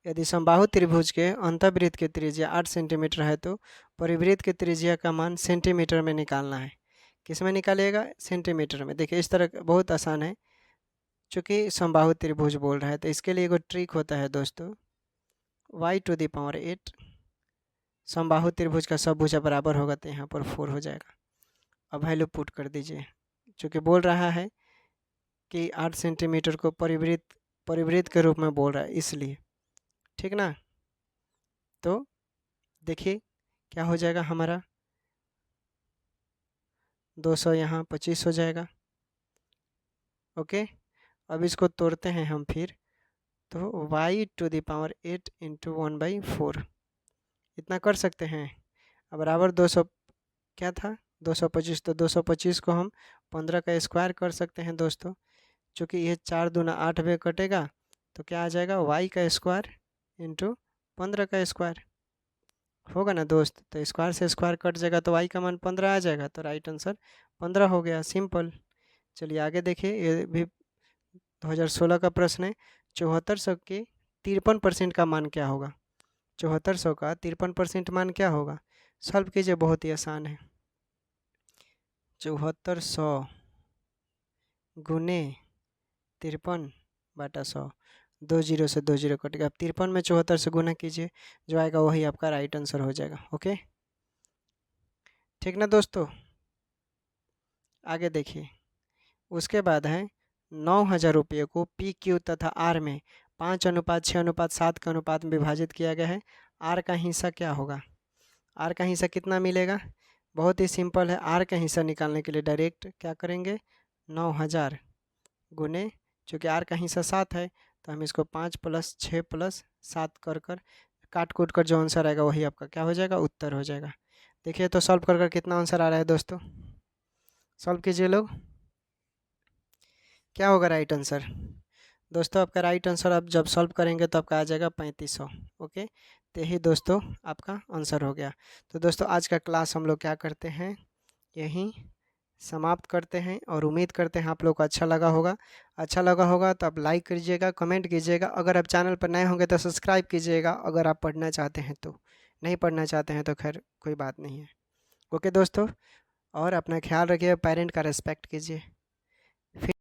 यदि समबाहु त्रिभुज के अंतःवृत्त की त्रिज्या 8 सेंटीमीटर है तो परिवृत्त की त्रिज्या का मान सेंटीमीटर में निकालना है। किस में निकालिएगा, सेंटीमीटर में। देखिए इस तरह बहुत आसान है, चूँकि समबाहु त्रिभुज बोल रहा है तो इसके लिए एक ट्रिक होता है दोस्तों, y⁸ समबाहु त्रिभुज का सब भुजा बराबर होगा तो यहाँ पर 4 हो जाएगा। अब वैल्यू पुट कर दीजिए, चूँकि बोल रहा है कि 8 सेंटीमीटर को परिवृत्त के रूप में बोल रहा है इसलिए, ठीक ना। तो देखिए क्या हो जाएगा हमारा, 200 यहाँ 25 हो जाएगा। ओके, अब इसको तोड़ते हैं हम फिर, तो y⁸ इंटू 1/4 इतना कर सकते हैं। अब बराबर 200 क्या था, 225, तो 225 को हम 15 का स्क्वायर कर सकते हैं दोस्तों। चूँकि ये 4 दूना 8 में कटेगा तो क्या आ जाएगा, y का स्क्वायर इंटू 15 का स्क्वायर होगा ना दोस्त। तो स्क्वायर से स्क्वायर कट जाएगा तो y का मान 15 आ जाएगा, तो राइट आंसर 15 हो गया, सिंपल। चलिए आगे देखिए, ये भी 2016 का प्रश्न है। 7400 के 53% का मान क्या होगा, 7400 का 53% मान क्या होगा, सॉल्व कीजिए, बहुत ही आसान है। 7400 गुने 53/100, 2 जीरो से 2 जीरो कटेगा। अब 53 में 74 से गुना कीजिए, जो आएगा वही आपका राइट आंसर हो जाएगा। ओके, ठीक ना दोस्तों। आगे देखिए, उसके बाद है 9000 रुपये को पी क्यू तथा आर में 5:6:7 के अनुपात में विभाजित किया गया है। आर का हिस्सा क्या होगा, आर का हिस्सा कितना मिलेगा, बहुत ही सिंपल है। आर का हिस्सा निकालने के लिए डायरेक्ट क्या करेंगे, 9000 गुने, चूँकि आर का हिस्सा 7 है तो हम इसको 5 + 6 + 7 कर काट कूट कर जो आंसर आएगा वही आपका क्या हो जाएगा, उत्तर हो जाएगा। देखिए तो सॉल्व कर कितना आंसर आ रहा है दोस्तों, सॉल्व कीजिए लोग, क्या होगा राइट आंसर दोस्तों। आपका राइट आंसर आप जब सॉल्व करेंगे तो आपका आ जाएगा 3500। ओके, तो यही दोस्तों आपका आंसर हो गया। तो दोस्तों आज का क्लास हम लोग क्या करते हैं, यहीं समाप्त करते हैं और उम्मीद करते हैं आप लोग को अच्छा लगा होगा। अच्छा लगा होगा तो आप लाइक कीजिएगा, कमेंट कीजिएगा। अगर आप चैनल पर नए होंगे तो सब्सक्राइब कीजिएगा। अगर आप पढ़ना चाहते हैं तो, नहीं पढ़ना चाहते हैं तो खैर कोई बात नहीं है। ओके दोस्तों, और अपना ख्याल रखिए, पेरेंट का रिस्पेक्ट कीजिए।